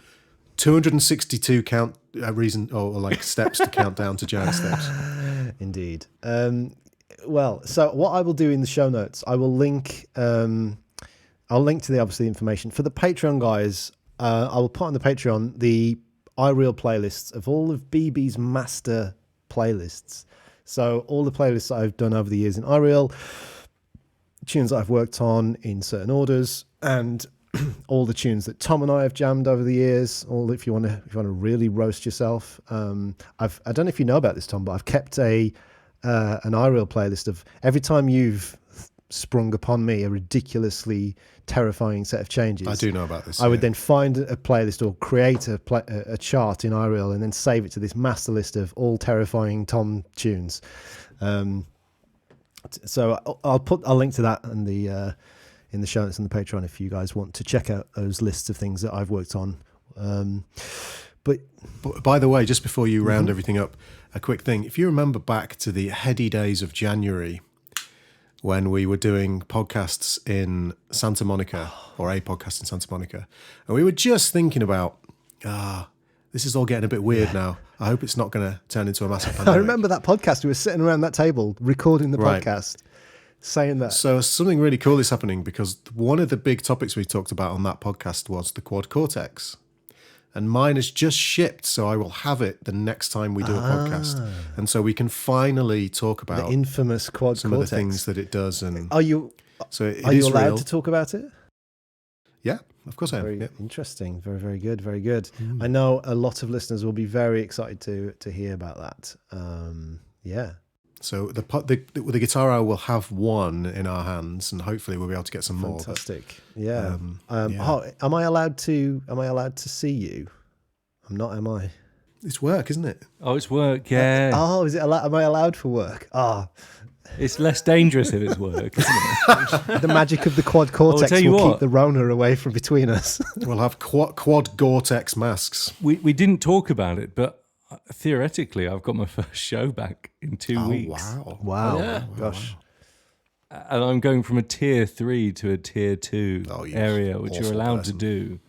262 steps to count down to Giant Steps. Indeed. Well, so what I will do in the show notes, I will link... I'll link to the information. For the Patreon guys, I will put on the Patreon the iReal playlists of all of BB's master playlists. So all the playlists that I've done over the years in iReal, tunes that I've worked on in certain orders, and all the tunes that Tom and I have jammed over the years. All if you want to really roast yourself. I don't know if you know about this, Tom, but I've kept an iReal playlist of every time you've sprung upon me a ridiculously terrifying set of changes. I do know about this. I would then find a playlist or create a chart in iReal and then save it to this master list of all terrifying Tom tunes. So I'll link to that in the show notes on the Patreon if you guys want to check out those lists of things that I've worked on. But by the way, just before you round everything up, a quick thing. If you remember back to the heady days of January, when we were doing podcasts in Santa Monica, or a podcast in Santa Monica, and we were just thinking about, this is all getting a bit weird now. I hope it's not going to turn into a massive pandemic. I remember that podcast. We were sitting around that table recording the Right. podcast, saying that. So something really cool is happening, because one of the big topics we talked about on that podcast was the quad cortex. And mine has just shipped, so I will have it the next time we do a podcast. And so we can finally talk about The infamous quad some cortex. of the things that it does. And Are you so it are you is allowed real. to talk about it? Yeah, of course I am. Very Yeah. interesting. Very, very good. Very good. I know a lot of listeners will be very excited to hear about that. Yeah. So the guitar hour will have one in our hands, and hopefully we'll be able to get some more. but- Fantastic. Yeah. yeah. Am I allowed to see you? I'm not, am I? It's work, isn't it? Oh, it's work, yeah. Oh, is it? Am I allowed for work? It's less dangerous if it's work, isn't it? The magic of the quad cortex tell you will what. keep the Rona away from between us. We'll have quad Gore-Tex masks. We didn't talk about it, but theoretically, I've got my first show back in 2 weeks. Wow. Wow. Yeah. Gosh. And I'm going from a tier 3 to a tier 2 Oh, you area, which you're awful allowed person. to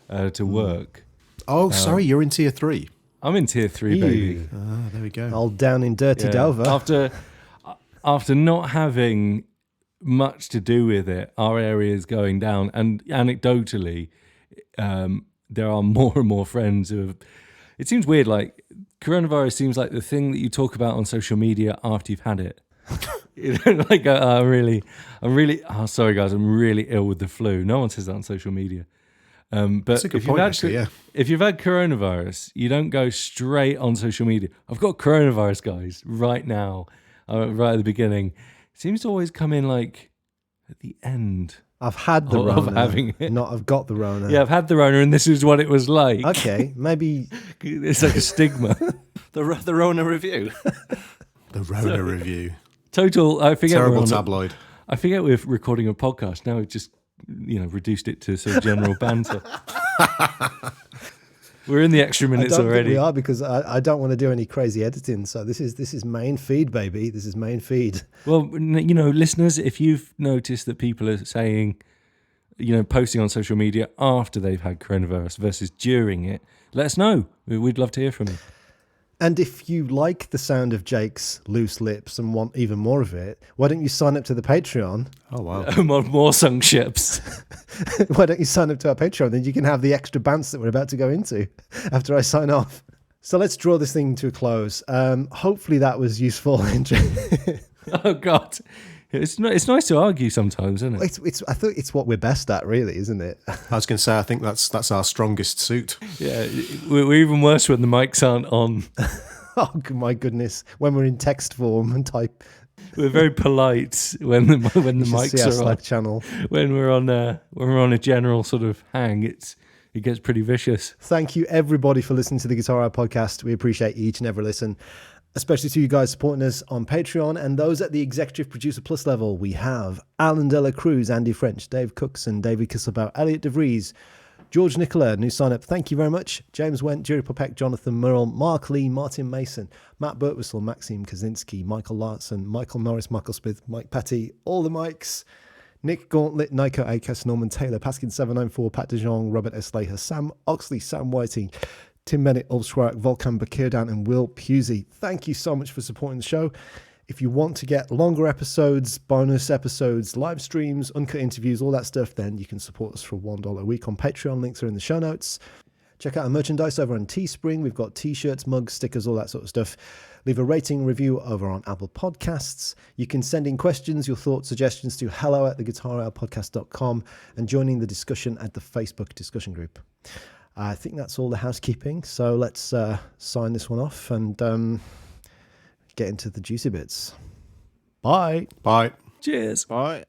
do to work. Oh, sorry, you're in tier 3. I'm in tier 3, baby. There we go. Old down in dirty Yeah. Dover. After not having much to do with it, our area is going down. And anecdotally, there are more and more friends who have... It seems weird, like coronavirus seems like the thing that you talk about on social media after you've had it. You know, like, I'm really, sorry guys, I'm really ill with the flu. No one says that on social media. But That's a good if point, you've had, actually, yeah. if you've had coronavirus, you don't go straight on social media. I've got coronavirus, guys, right now, right at the beginning. It seems to always come in like at the end. I've had the Of Rona. having it. Not I've got the Rona. Yeah, I've had the Rona, and this is what it was like. Okay, maybe. It's like a stigma. The Rona review. The Rona review. Total. I forget. Terrible we're on a- tabloid. I forget we're recording a podcast now. We've just reduced it to sort of general banter. We're in the extra I minutes don't think already. we are, because I don't want to do any crazy editing. So this is main feed, baby. This is main feed. Well, listeners, if you've noticed that people are saying, posting on social media after they've had coronavirus versus during it, let us know. We'd love to hear from you. And if you like the sound of Jake's loose lips and want even more of it, why don't you sign up to the Patreon? Oh, wow. More sung ships. Why don't you sign up to our Patreon? Then you can have the extra bants that we're about to go into after I sign off. So let's draw this thing to a close. Hopefully that was useful. Oh, God. It's nice to argue sometimes, isn't it? I think it's what we're best at, really, isn't it? I was going to say, I think that's our strongest suit. Yeah, we're even worse when the mics aren't on. Oh, my goodness. When we're in text form and type. We're very polite when the mics See our are Slack on. channel. When we're on a general sort of hang, it gets pretty vicious. Thank you, everybody, for listening to the Guitar Hour podcast. We appreciate each and every listen, especially to you guys supporting us on Patreon and those at the Executive Producer Plus level. We have Alan Dela Cruz, Andy French, Dave Cookson, David Kisselbout, Elliot DeVries, George Nicola, new sign-up, thank you very much. James Went, Jerry Popek, Jonathan Murrell, Mark Lee, Martin Mason, Matt Burtwhistle, Maxime Kaczynski, Michael Larson, Michael Norris, Michael Smith, Mike Patty, all the mics, Nick Gauntlet, Nico Akes, Norman Taylor, Paskin794, Pat DeJong, Robert S. Laher, Sam Oxley, Sam Whiting, Tim Bennett, Ulf Schwark, Volkan Bakirdan, and Will Pusey. Thank you so much for supporting the show. If you want to get longer episodes, bonus episodes, live streams, uncut interviews, all that stuff, then you can support us for $1 a week on Patreon. Links are in the show notes. Check out our merchandise over on Teespring. We've got t-shirts, mugs, stickers, all that sort of stuff. Leave a rating review over on Apple Podcasts. You can send in questions, your thoughts, suggestions to hello@theguitarhourpodcast.com and joining the discussion at the Facebook discussion group. I think that's all the housekeeping. So let's sign this one off and get into the juicy bits. Bye. Bye. Cheers. Bye.